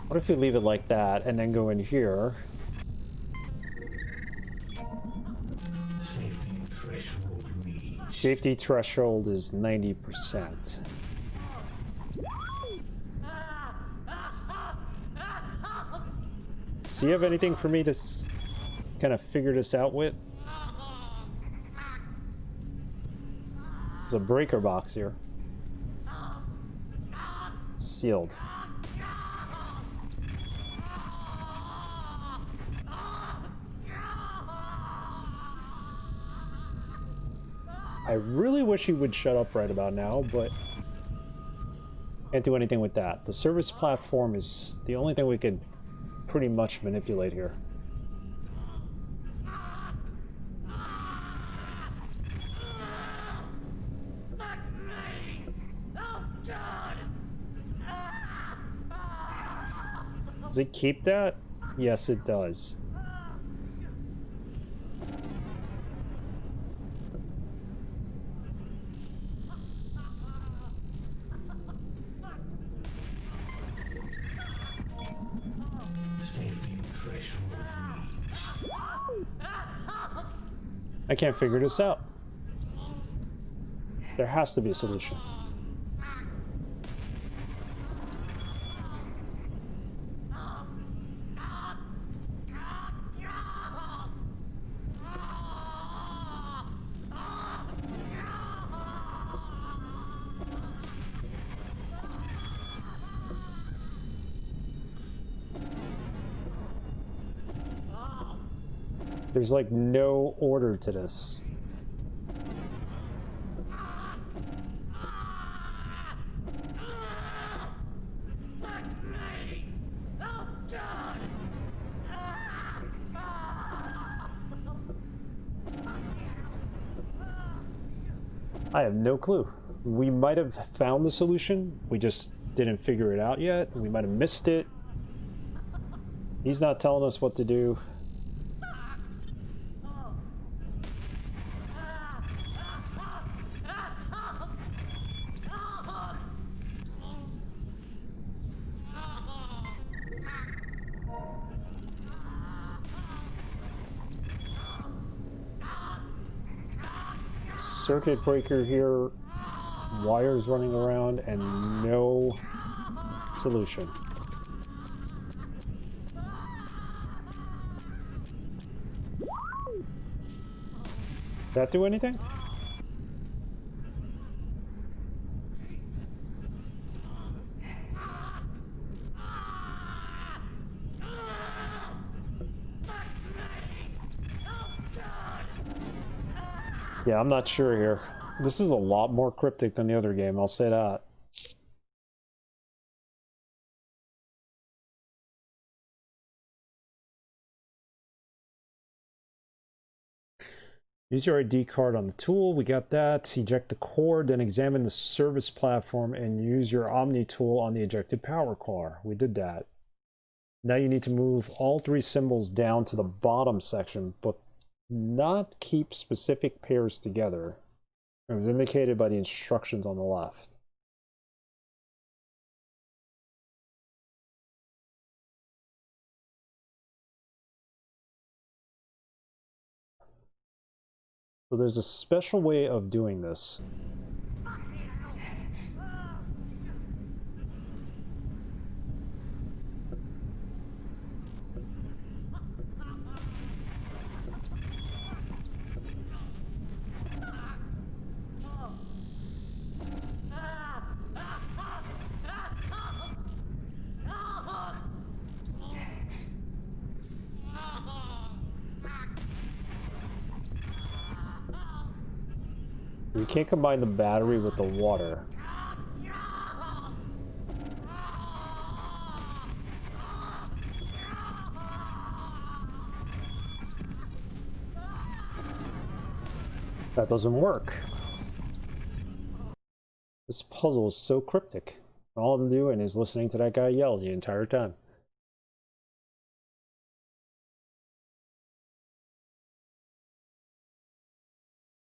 What if you leave it like that and then go in here? Safety threshold reached. Safety threshold is 90%. So you have anything for me to kind of figure this out with? There's a breaker box here. It's sealed. I really wish he would shut up right about now, but can't do anything with that. The service platform is the only thing we could pretty much manipulate here. Does it keep that? Yes, it does. I can't figure this out. There has to be a solution. There's like no order to this. I have no clue. We might have found the solution, we just didn't figure it out yet. We might have missed it. He's not telling us what to do. Circuit breaker here, wires running around, and no solution. Did that do anything? Yeah, I'm not sure here. This is a lot more cryptic than the other game, I'll say that. Use your ID card on the tool, we got that. Eject the cord, then examine the service platform and use your Omni tool on the ejected power car. We did that. Now you need to move all three symbols down to the bottom section, but not keep specific pairs together, as indicated by the instructions on the left. So there's a special way of doing this. We can't combine the battery with the water. That doesn't work. This puzzle is so cryptic. All I'm doing is listening to that guy yell the entire time.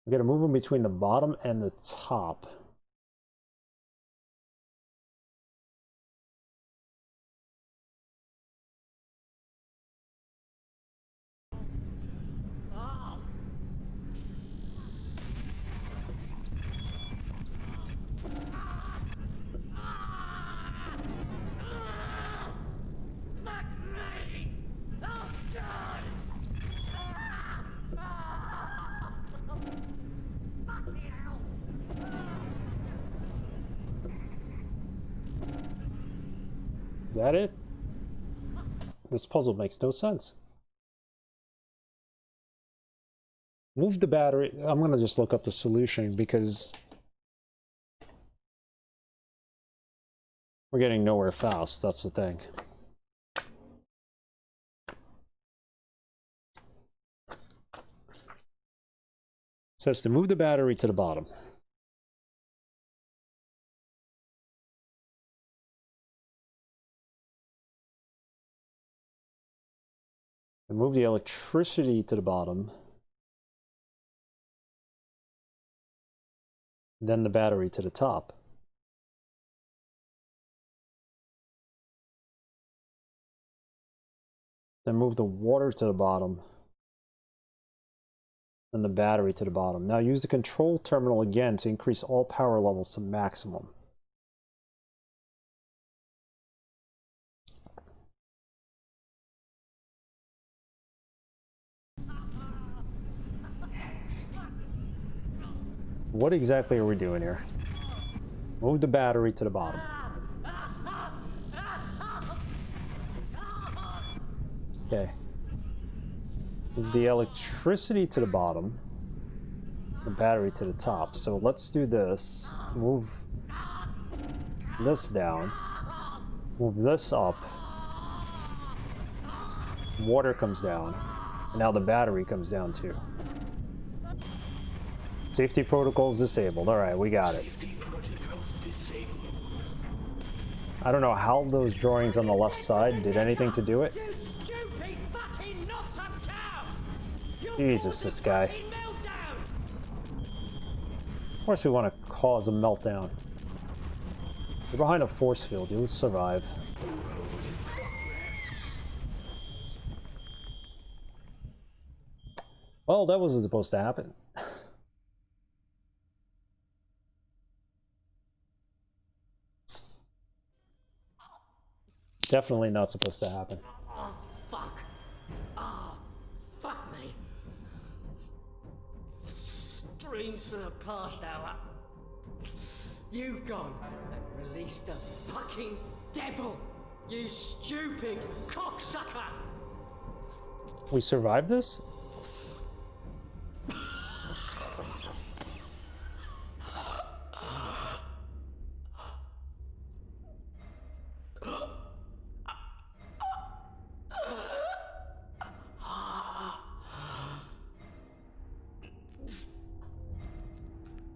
We gotta move them between the bottom and the top. Is that it? This puzzle makes no sense. Move the battery. I'm gonna just look up the solution because we're getting nowhere fast, that's the thing. It says to move the battery to the bottom. And move the electricity to the bottom. Then the battery to the top. Then move the water to the bottom. and the battery to the bottom. Now use the control terminal again to increase all power levels to maximum. What exactly are we doing here? Move the battery to the bottom. Okay. Move the electricity to the bottom. The battery to the top. So let's do this. Move this down. Move this up. Water comes down. And now the battery comes down too. Safety protocols disabled. Alright, we got it. I don't know how those drawings on the left side did anything to do it. Jesus, this guy. Of course we want to cause a meltdown. You're behind a force field. You'll survive. Well, that wasn't supposed to happen. Definitely not supposed to happen. Oh, fuck. Oh, fuck me. Streams for the past hour. You've gone and released the fucking devil. You stupid cocksucker. We survived this?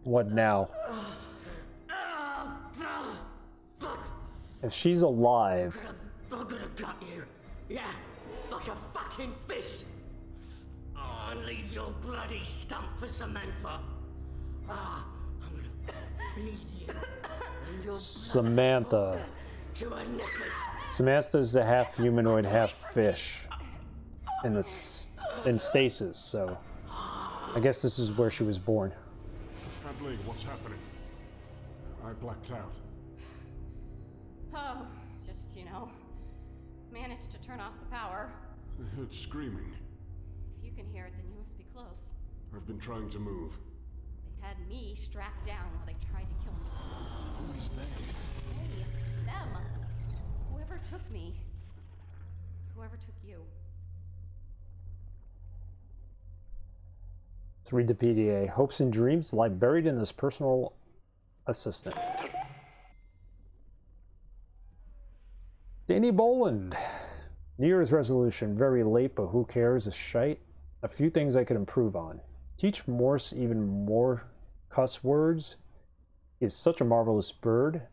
What now? If she's alive... I'm gonna gut you. Yeah, like a fucking fish. Oh, and leave your bloody stump for Samantha. Ah, I'm gonna feed you. And your Samantha. to a necklace. Samantha's a half-humanoid, half-fish. In stasis, so... I guess this is where she was born. Hadley, what's happening? I blacked out. Oh, just, managed to turn off the power. I heard screaming. If you can hear it, then you must be close. I've been trying to move. They had me strapped down while they tried to kill me. Who is they? Hey, them. Whoever took me. Whoever took you. Read the PDA. Hopes and dreams lie buried in this personal assistant. Danny Boland. New Year's resolution. Very late, but who cares? A shite. A few things I could improve on. Teach Morse even more cuss words. He is such a marvelous bird.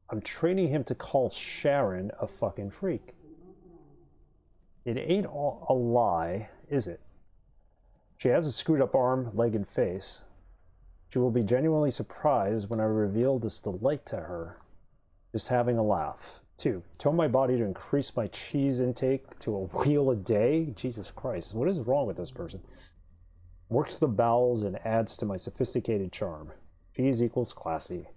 I'm training him to call Sharon a fucking freak. It ain't all a lie, is it? She has a screwed up arm, leg, and face. She will be genuinely surprised when I reveal this delight to her. Just having a laugh. 2. Tone my body to increase my cheese intake to a wheel a day? Jesus Christ, what is wrong with this person? Works the bowels and adds to my sophisticated charm. Cheese equals classy.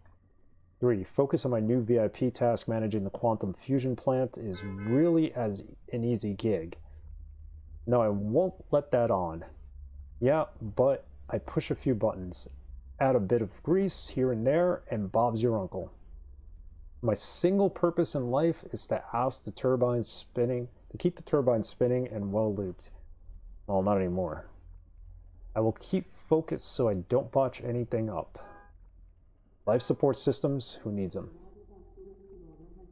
3. Focus on my new VIP task. Managing the quantum fusion plant is really an easy gig. No, I won't let that on. Yeah, but I push a few buttons, add a bit of grease here and there, and Bob's your uncle. My single purpose in life is to keep the turbine spinning and well looped. Well, not anymore. I will keep focused so I don't botch anything up. Life support systems, who needs them?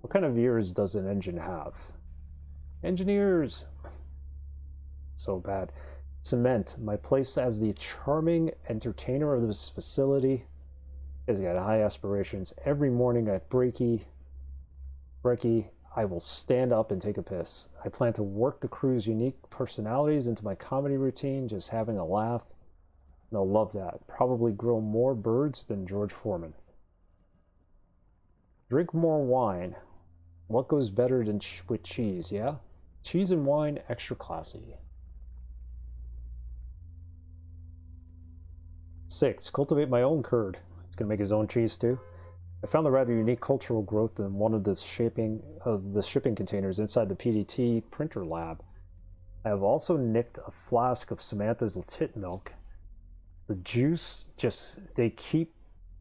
What kind of ears does an engine have? Engineers! So bad. Cement, my place as the charming entertainer of this facility. Has got high aspirations. Every morning at Breaky, I will stand up and take a piss. I plan to work the crew's unique personalities into my comedy routine, just having a laugh. They'll love that. Probably grow more birds than George Foreman. Drink more wine. What goes better than with cheese, yeah? Cheese and wine, extra classy. 6. Cultivate my own curd. He's gonna make his own cheese too. I found a rather unique cultural growth in one of the shipping containers inside the PDT printer lab. I have also nicked a flask of Samantha's tit milk. The juice they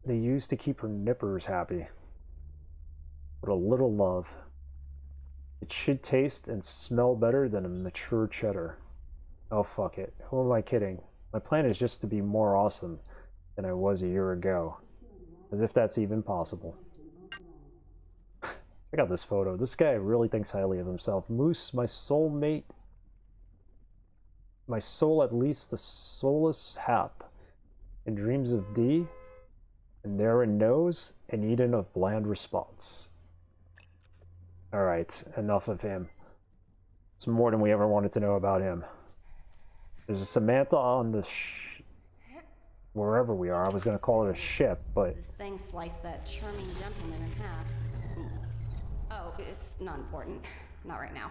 use to keep her nippers happy. But a little love. It should taste and smell better than a mature cheddar. Oh fuck it. Who am I kidding? My plan is just to be more awesome than I was a year ago. As if that's even possible. Check out this photo. This guy really thinks highly of himself. Moose, my soulmate. My soul at least the soulless hath. And dreams of thee. And therein knows an Eden of bland response. Alright, enough of him. It's more than we ever wanted to know about him. There's a Samantha on the wherever we are. I was going to call it a ship, but... This thing sliced that charming gentleman in half. Oh, it's not important. Not right now.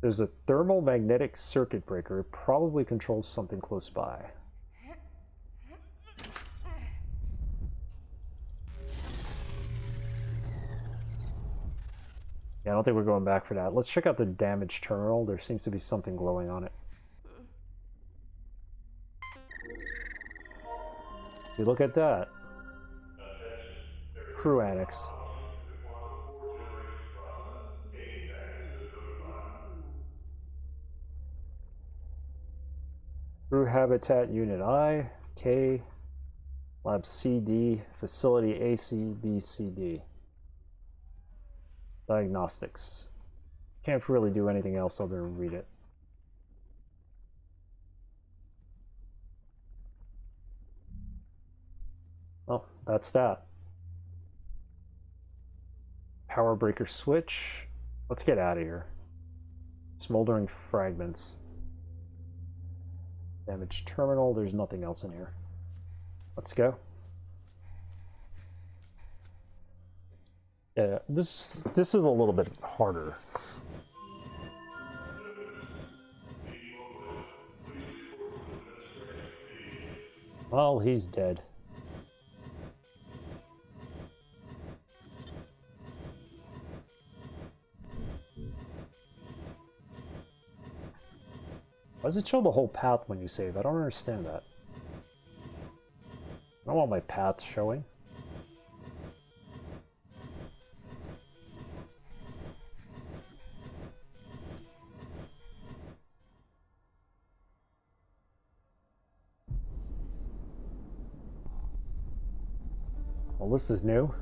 There's a thermal magnetic circuit breaker. It probably controls something close by. Yeah, I don't think we're going back for that. Let's check out the damaged terminal. There seems to be something glowing on it. You look at that. Crew annex. Crew habitat unit I, K, lab CD, facility ACBCD. Diagnostics. Can't really do anything else other than read it. Oh, that's that. Power breaker switch. Let's get out of here. Smoldering fragments. Damaged terminal. There's nothing else in here. Let's go. Yeah, this is a little bit harder. Well, he's dead. Why does it show the whole path when you save? I don't understand that. I don't want my path showing. Well, this is new.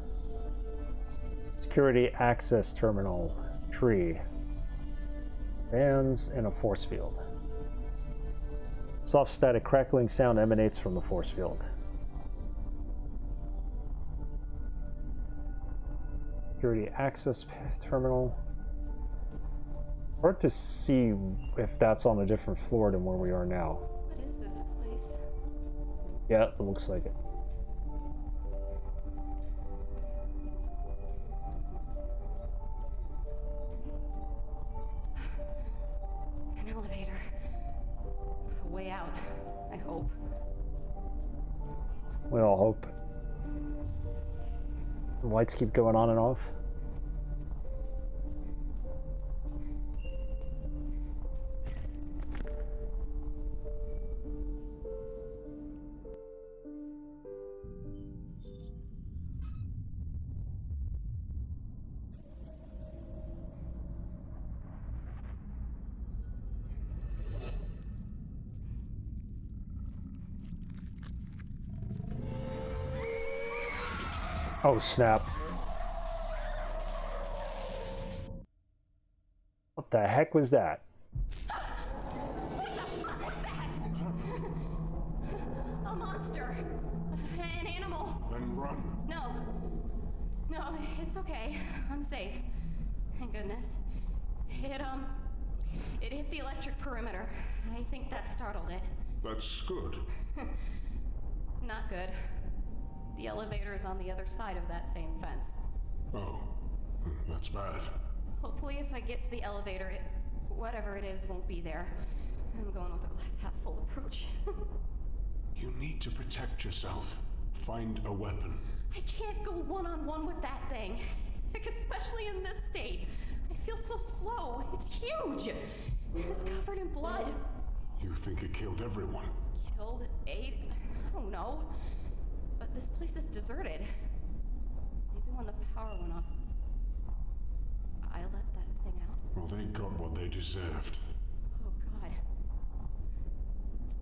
Security access terminal. Tree. Fans and a force field. Soft static crackling sound emanates from the force field. Security access terminal. Hard to see if that's on a different floor than where we are now. What is this place? Yeah, it looks like it. An elevator. A way out, I hope. We all hope. The lights keep going on and off. Oh, snap. What the heck was that? A monster! An animal! Then run. No. No, it's okay. I'm safe. Thank goodness. It hit the electric perimeter. I think that startled it. That's good. Not good. The elevator is on the other side of that same fence. Oh, that's bad. Hopefully if I get to the elevator, whatever it is, won't be there. I'm going with a glass half full approach. need to protect yourself. Find a weapon. I can't go one-on-one with that thing. Like, especially in this state. I feel so slow. It's huge. It's covered in blood. You think it killed everyone? Killed, ate, I don't know. But this place is deserted. Maybe when the power went off, I let that thing out. Well, they got what they deserved. Oh, God.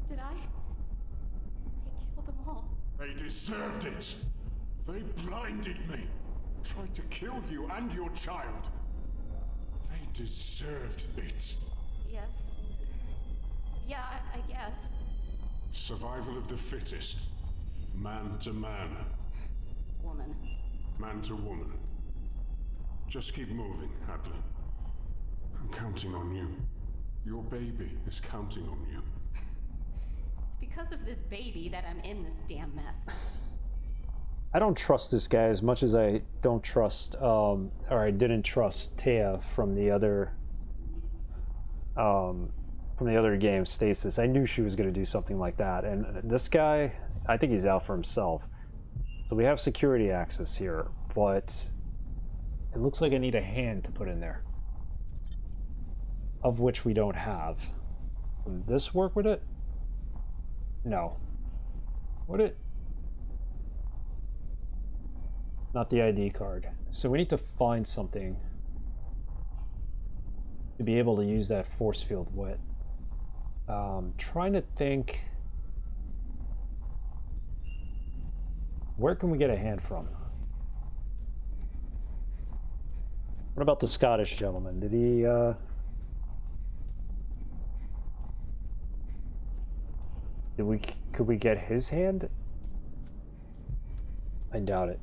Did I? I killed them all. They deserved it! They blinded me! Tried to kill you and your child! They deserved it! Yes. Yeah, I guess. Survival of the fittest. Man to man. Woman. Man to woman. Just keep moving, Hadley. I'm counting on you. Your baby is counting on you. It's because of this baby that I'm in this damn mess. I don't trust this guy as much as I don't trust, or I didn't trust Taya from the other game, Stasis. I knew she was going to do something like that, and this guy, I think he's out for himself. So we have security access here, but it looks like I need a hand to put in there, of which we don't have. Would this work with it? No. Would it? Not the ID card. So we need to find something to be able to use that force field with. Trying to think, where can we get a hand from? What about the Scottish gentleman? Did he could we get his hand? I doubt it.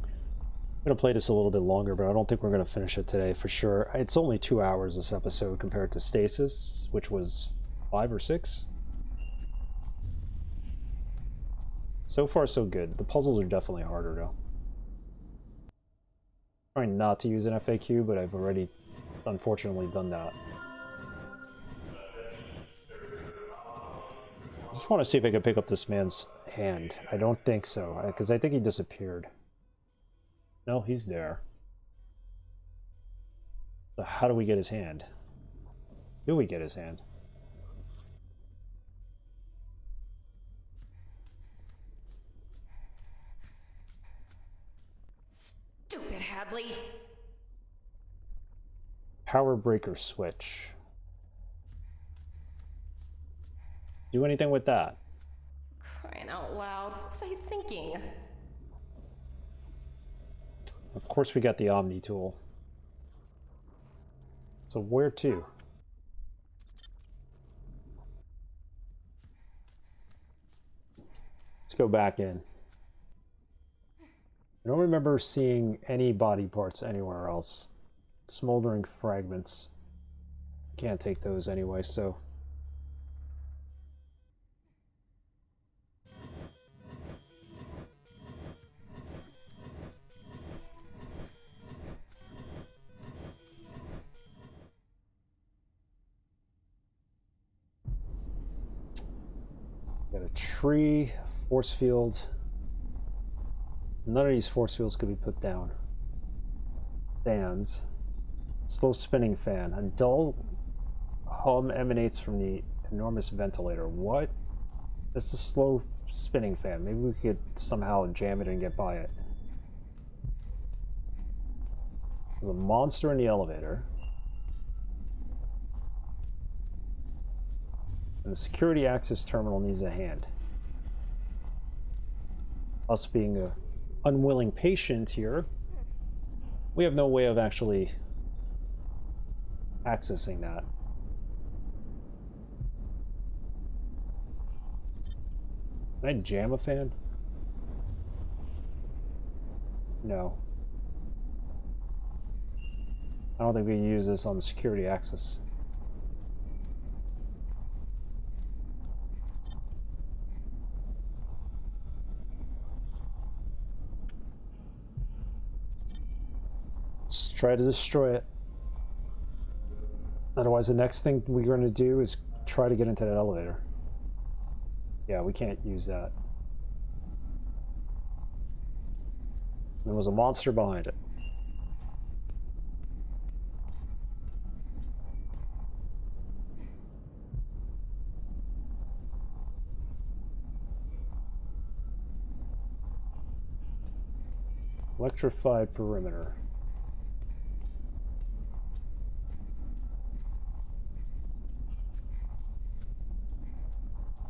I'm going to play this a little bit longer, but I don't think we're going to finish it today for sure. It's only 2 hours this episode compared to Stasis, which was 5 or 6. So far, so good. The puzzles are definitely harder, though. Trying not to use an FAQ, but I've already, unfortunately, done that. I just want to see if I can pick up this man's hand. I don't think so, because I think he disappeared. No, he's there. So how do we get his hand? Do we get his hand? Stupid Hadley. Power breaker switch. Do anything with that? Crying out loud. What was I thinking? Of course we got the Omni tool. So where to? Let's go back in. I don't remember seeing any body parts anywhere else. Smoldering fragments. Can't take those anyway, so... Got a tree, force field. None of these force fields could be put down. Fans. Slow spinning fan. A dull hum emanates from the enormous ventilator. What? It's a slow spinning fan. Maybe we could somehow jam it and get by it. There's a monster in the elevator. And the security access terminal needs a hand. Us being a unwilling patient here, we have no way of actually accessing that. Can I jam a fan? No. I don't think we can use this on the security access. Let's try to destroy it. Otherwise, the next thing we're going to do is try to get into that elevator. Yeah, we can't use that. There was a monster behind it. Electrified perimeter.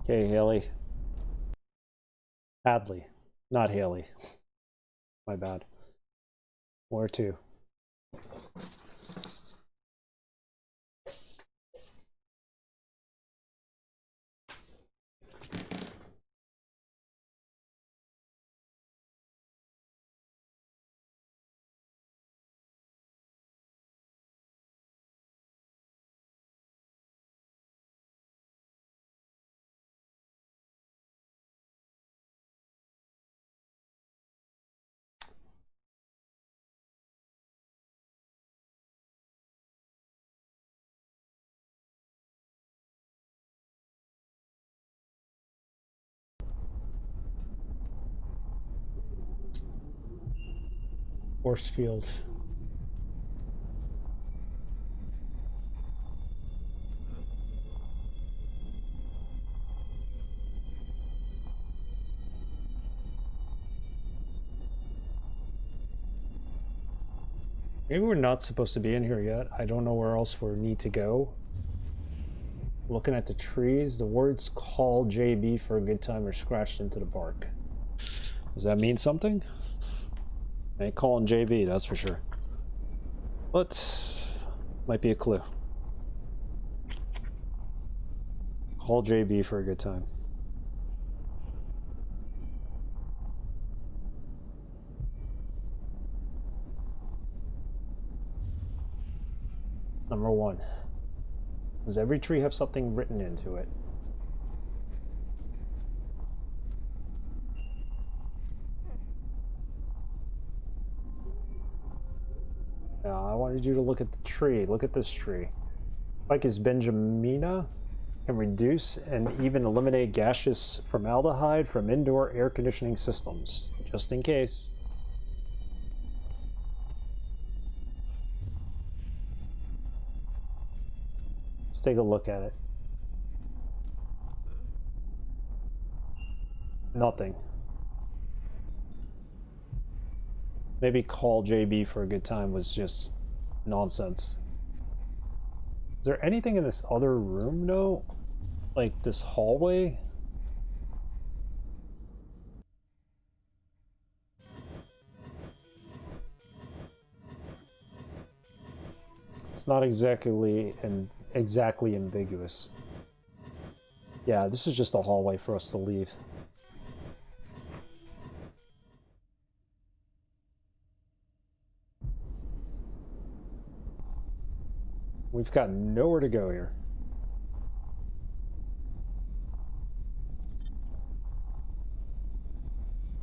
Okay, Haley. Hadley, not Haley. My bad. Where to? Force field. Maybe we're not supposed to be in here yet. I don't know where else we need to go. Looking at the trees, the words "call JB for a good time" are scratched into the bark. Does that mean something? I ain't calling JB, that's for sure. But might be a clue. Call JB for a good time. Number 1. Does every tree have something written into it? Now, I wanted you to look at the tree. Look at this tree. Ficus benjamina can reduce and even eliminate gaseous formaldehyde from indoor air conditioning systems, just in case. Let's take a look at it. Nothing. Maybe call JB for a good time was just nonsense. Is there anything in this other room, though? Like this hallway? It's not exactly ambiguous. Yeah, this is just a hallway for us to leave. We've got nowhere to go here.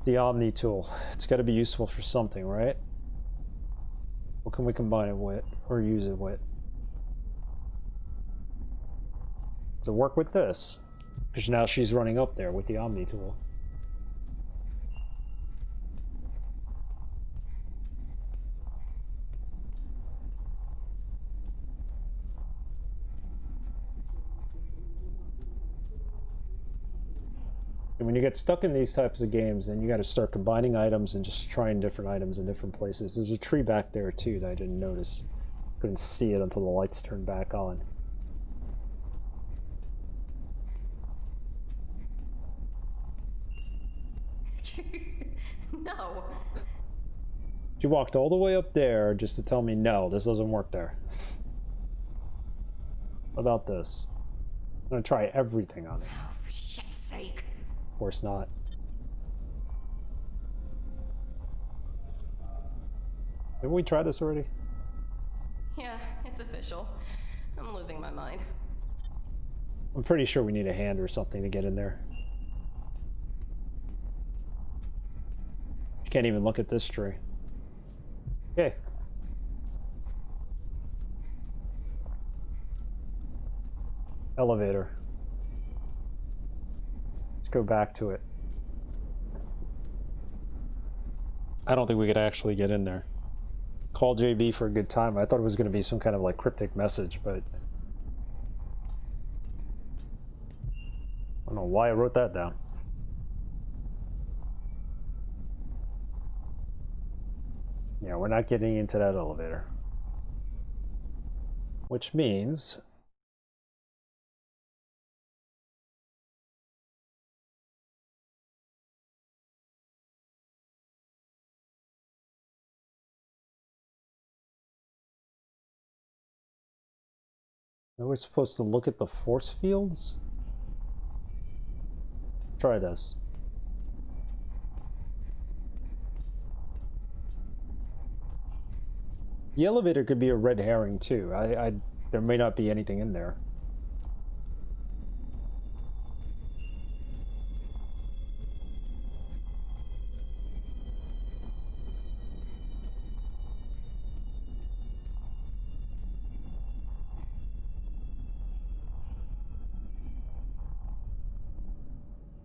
The Omni tool. It's got to be useful for something, right? What can we combine it with or use it with? Does it work with this? Because now she's running up there with the Omni tool. And when you get stuck in these types of games, then you got to start combining items and just trying different items in different places. There's a tree back there too that I didn't notice. Couldn't see it until the lights turned back on. No. She walked all the way up there just to tell me, no, this doesn't work there. What about this? I'm gonna try everything on it. Oh, for shit's sake. Of course not. Haven't we tried this already? Yeah, it's official. I'm losing my mind. I'm pretty sure we need a hand or something to get in there. You can't even look at this tree. Okay. Elevator. Let's go back to it. I don't think we could actually get in there. Call JB for a good time. I thought it was going to be some kind of like cryptic message, but I don't know why I wrote that down. Yeah, we're not getting into that elevator. Which means we're supposed to look at the force fields? Try this. The elevator could be a red herring too. There may not be anything in there.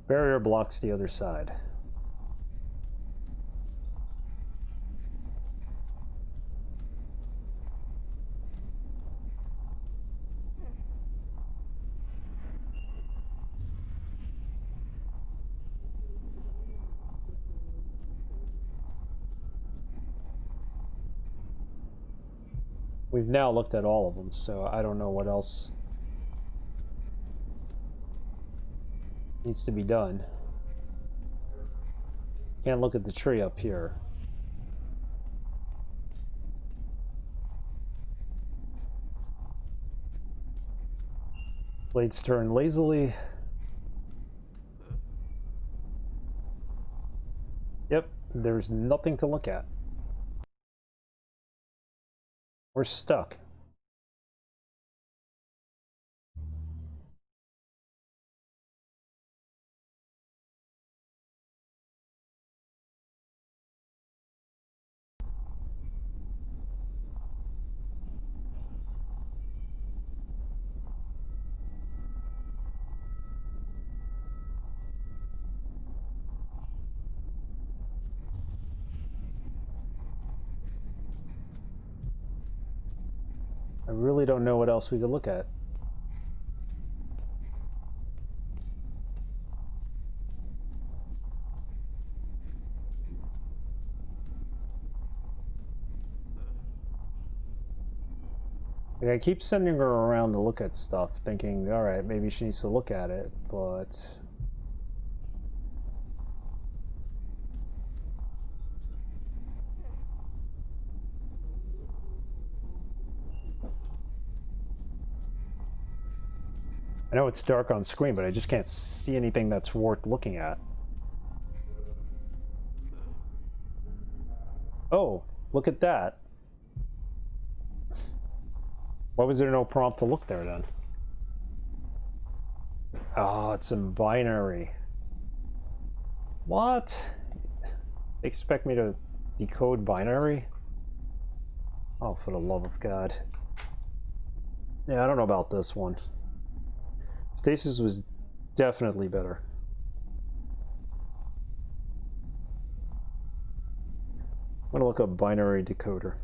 Barrier blocks the other side. We've now looked at all of them, so I don't know what else needs to be done. Can't look at the tree up here. Blades turn lazily. Yep, there's nothing to look at. We're stuck. I really don't know what else we could look at. Like, I keep sending her around to look at stuff, thinking, alright, maybe she needs to look at it, but I know it's dark on screen, but I just can't see anything that's worth looking at. Oh, look at that. Why was there no prompt to look there then? Oh, it's in binary. What? They expect me to decode binary? Oh, for the love of God. Yeah, I don't know about this one. Stasis was definitely better. I'm gonna look up binary decoder.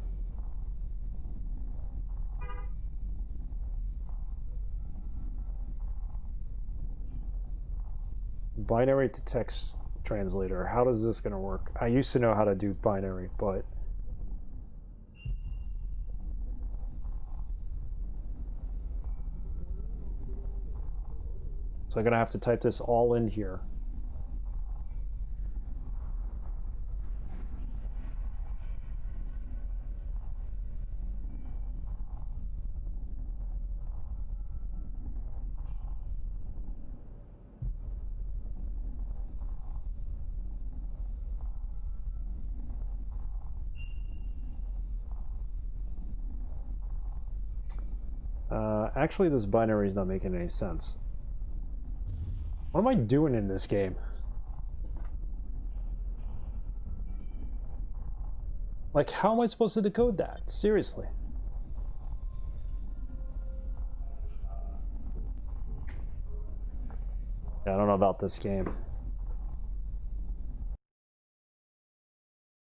Binary to text translator. How does this gonna work? I used to know how to do binary, but so I'm gonna have to type this all in here. Actually, this binary is not making any sense. What am I doing in this game? Like, how am I supposed to decode that? Seriously. I don't know about this game.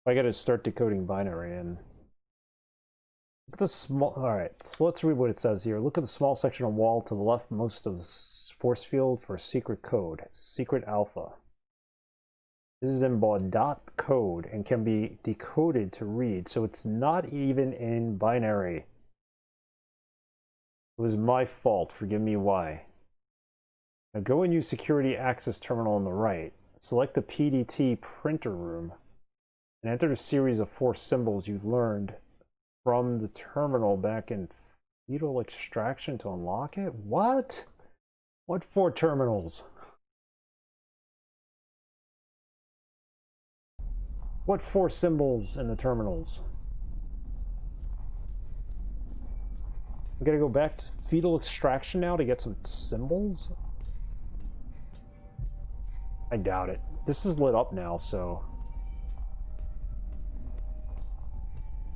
I gotta start decoding binary and look at the small. Alright, so let's read what it says here. Look at the small section of wall to the left most of the force field for secret code. Secret alpha. This is in baud code and can be decoded to read, so it's not even in binary. It was my fault, forgive me why. Now go and use security access terminal on the right. Select the PDT printer room and enter the series of 4 symbols you learned from the terminal back in fetal extraction to unlock it? What? What 4 terminals? What 4 symbols in the terminals? We gotta go back to fetal extraction now to get some symbols? I doubt it. This is lit up now, so...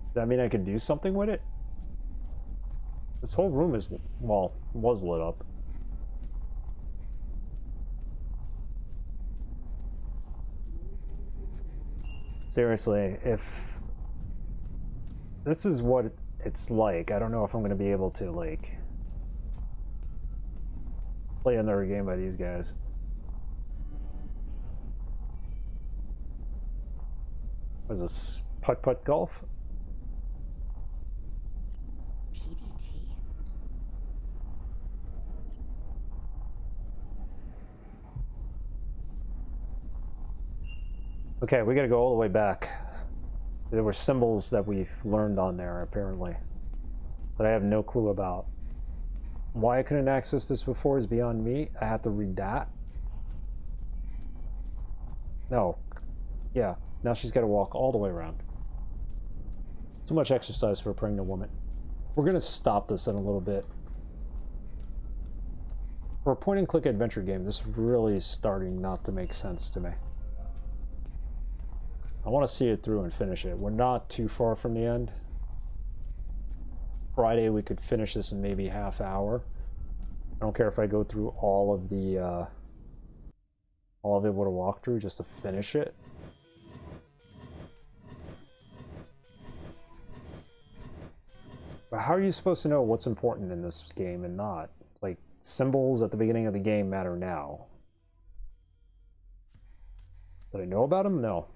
Does that mean I can do something with it? This whole room is, well, was lit up. Seriously, if this is what it's like, I don't know if I'm going to be able to, like, play another game by these guys. What is this? Putt-putt golf? PDT? Okay, we gotta go all the way back. There were symbols that we've learned on there, apparently, that I have no clue about. Why I couldn't access this before is beyond me. I have to read that. No. Yeah, now she's gotta walk all the way around. Too much exercise for a pregnant woman. We're gonna stop this in a little bit. For a point-and-click adventure game, this really is starting not to make sense to me. I want to see it through and finish it. We're not too far from the end. Friday we could finish this in maybe half hour. I don't care if I go through all of it with a walkthrough just to finish it. But how are you supposed to know what's important in this game and not? Like, symbols at the beginning of the game matter now. Did I know about them? No.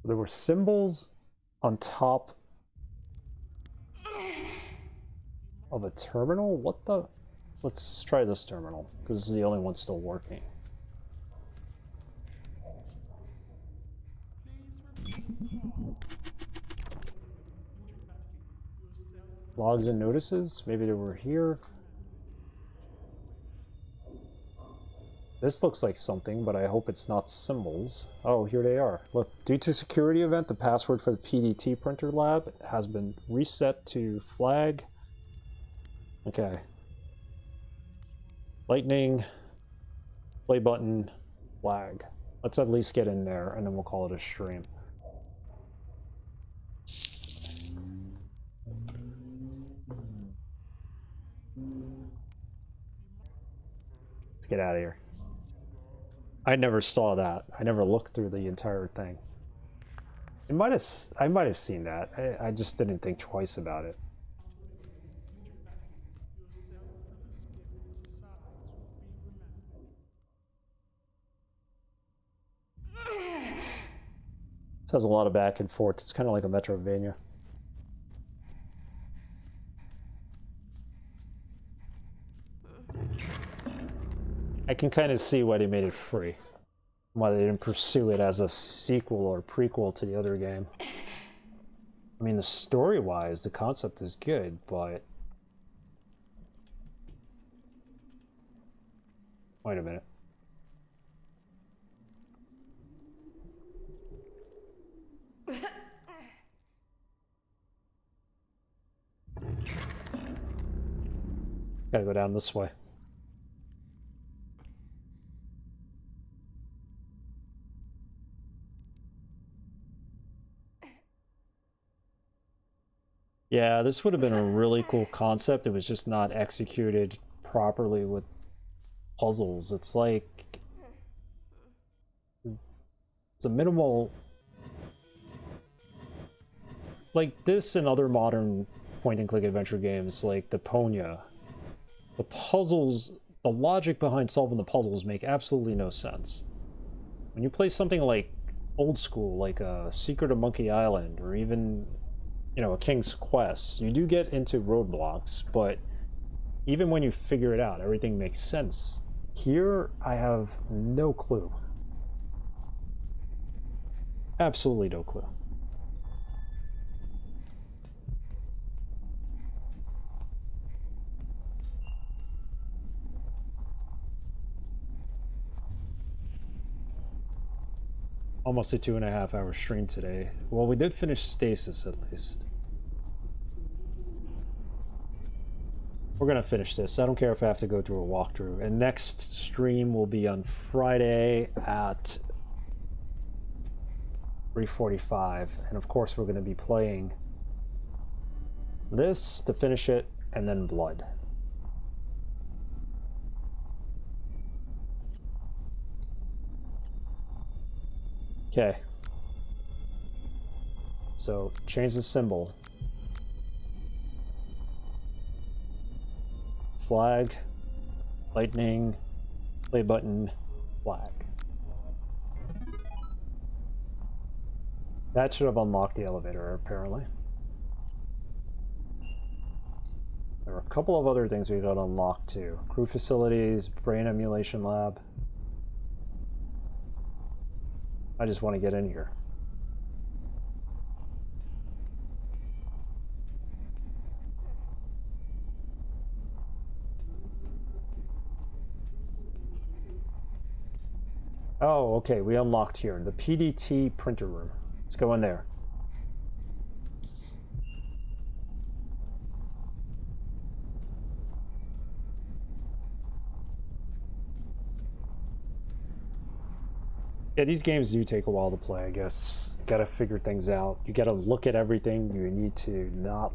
There were symbols on top of a terminal? What the? Let's try this terminal, because this is the only one still working. Logs and notices? Maybe they were here. This looks like something, but I hope it's not symbols. Oh, here they are. Look, due to security event, the password for the PDT printer lab has been reset to flag. Okay. Lightning, play button, flag. Let's at least get in there, and then we'll call it a stream. Let's get out of here. I never saw that. I never looked through the entire thing. I might have seen that. I just didn't think twice about it. This has a lot of back and forth. It's kind of like a Metroidvania. I can kind of see why they made it free. Why they didn't pursue it as a sequel or prequel to the other game. I mean, the story-wise, the concept is good, but... Wait a minute. Gotta go down this way. Yeah, this would have been a really cool concept. It was just not executed properly with puzzles. It's like it's a minimal, like this and other modern point and click adventure games like the Ponya. The puzzles, the logic behind solving the puzzles make absolutely no sense. When you play something like old school, like a Secret of Monkey Island, or even, you know, a King's Quest, you do get into roadblocks, but even when you figure it out, everything makes sense. Here, I have no clue. Absolutely no clue. Almost a 2.5-hour stream today. Well, we did finish Stasis at least. We're gonna finish this. I don't care if I have to go through a walkthrough. And next stream will be on Friday at 3:45. And of course we're gonna be playing this to finish it, and then Blood. Okay. So, change the symbol. Flag, lightning, play button, flag. That should have unlocked the elevator, apparently. There are a couple of other things we got unlocked too. Crew facilities, brain emulation lab. I just want to get in here. Oh, okay, we unlocked here. The PDT printer room. Let's go in there. Yeah, these games do take a while to play, I guess. You gotta figure things out. You gotta look at everything. You need to not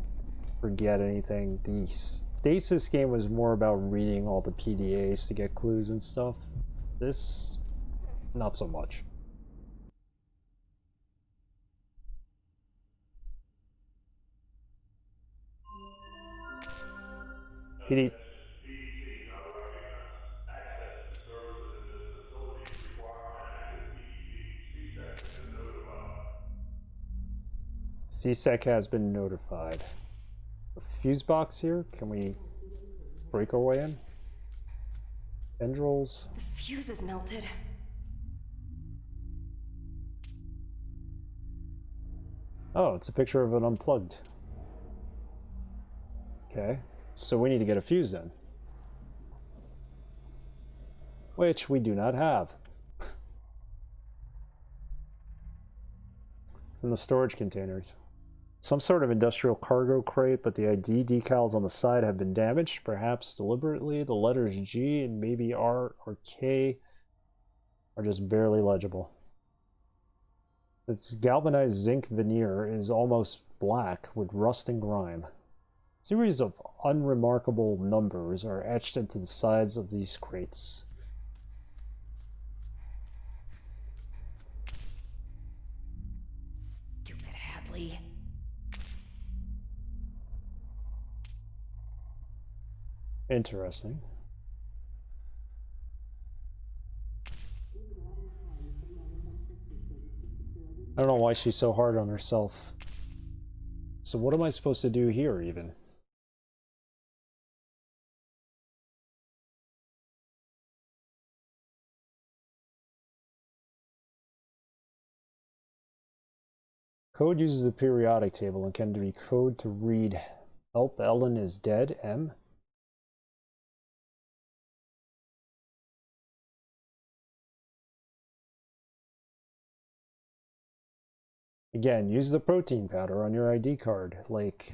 forget anything. The Stasis game was more about reading all the PDAs to get clues and stuff. This, not so much. PD. CSEC has been notified. A fuse box here? Can we break our way in? Tendrils. The fuse is melted. Oh, it's a picture of an unplugged. Okay, so we need to get a fuse then. Which we do not have. It's in the storage containers. Some sort of industrial cargo crate, but the ID decals on the side have been damaged, perhaps deliberately. The letters G and maybe R or K are just barely legible. Its galvanized zinc veneer is almost black with rust and grime. A series of unremarkable numbers are etched into the sides of these crates. Stupid Hadley. Interesting. I don't know why she's so hard on herself. So what am I supposed to do here, even? Code uses the periodic table and can be code to read help Ellen is dead, M. Again, use the protein powder on your ID card, like...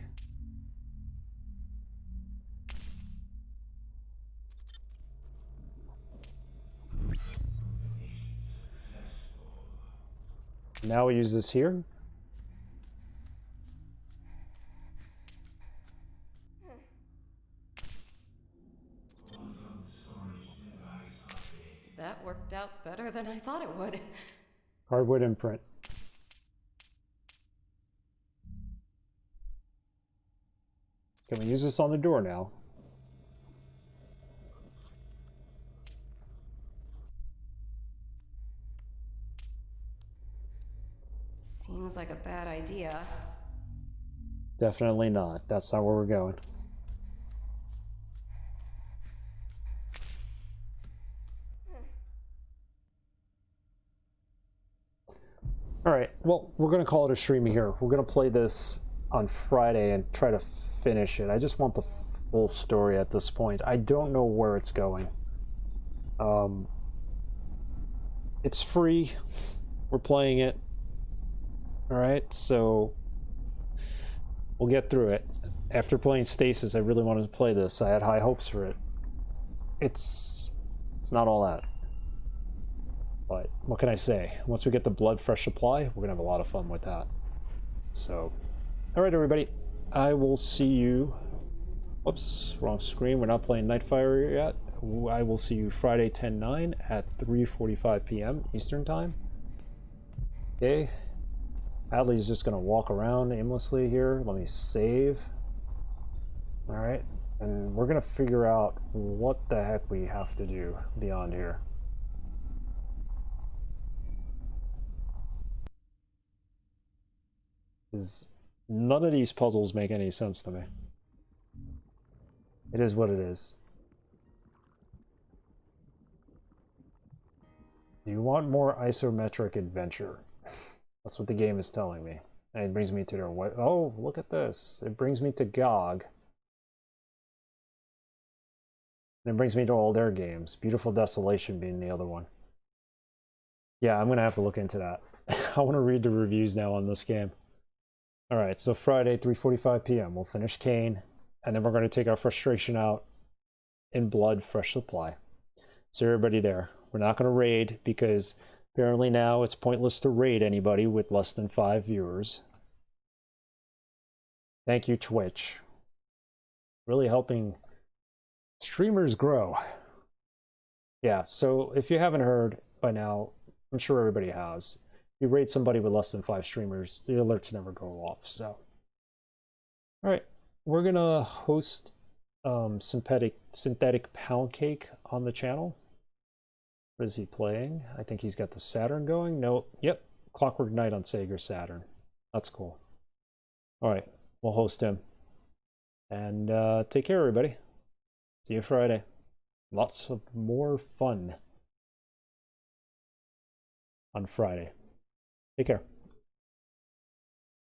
Now we use this here. That worked out better than I thought it would. Hardwood imprint. Can we use this on the door now? Seems like a bad idea. Definitely not. That's not where we're going. Alright, well, we're going to call it a stream here. We're going to play this on Friday and try to finish it. I just want the full story at this point. I don't know where it's going. It's free. We're playing it. Alright, so we'll get through it. After playing Stasis, I really wanted to play this. I had high hopes for it. It's not all that. But what can I say? Once we get the blood fresh supply, we're gonna have a lot of fun with that. So, alright everybody, I will see you. Whoops, wrong screen. We're not playing Nightfire yet. I will see you Friday 10/9 at 3:45 p.m. Eastern Time. Okay. Hadley's just gonna walk around aimlessly here. Let me save. Alright. And we're gonna figure out what the heck we have to do beyond here. Because none of these puzzles make any sense to me. It is what it is. Do you want more isometric adventure? That's what the game is telling me. And it brings me to their... Oh, look at this. It brings me to GOG. And it brings me to all their games. Beautiful Desolation being the other one. Yeah, I'm going to have to look into that. I want to read the reviews now on this game. Alright, so Friday, 3:45 p.m. We'll finish CAYNE, and then we're going to take our frustration out in Blood Fresh Supply. So everybody there, we're not going to raid, because apparently now it's pointless to raid anybody with less than 5 viewers. Thank you, Twitch. Really helping streamers grow. Yeah, so if you haven't heard by now, I'm sure everybody has. You raid somebody with less than 5 streamers, the alerts never go off. So, all right, we're gonna host synthetic pound cake on the channel. What is he playing? I think he's got the Saturn going. No, yep, Clockwork Knight on Sega Saturn. That's cool. All right, we'll host him, and take care, everybody. See you Friday. Lots of more fun on Friday. Take care.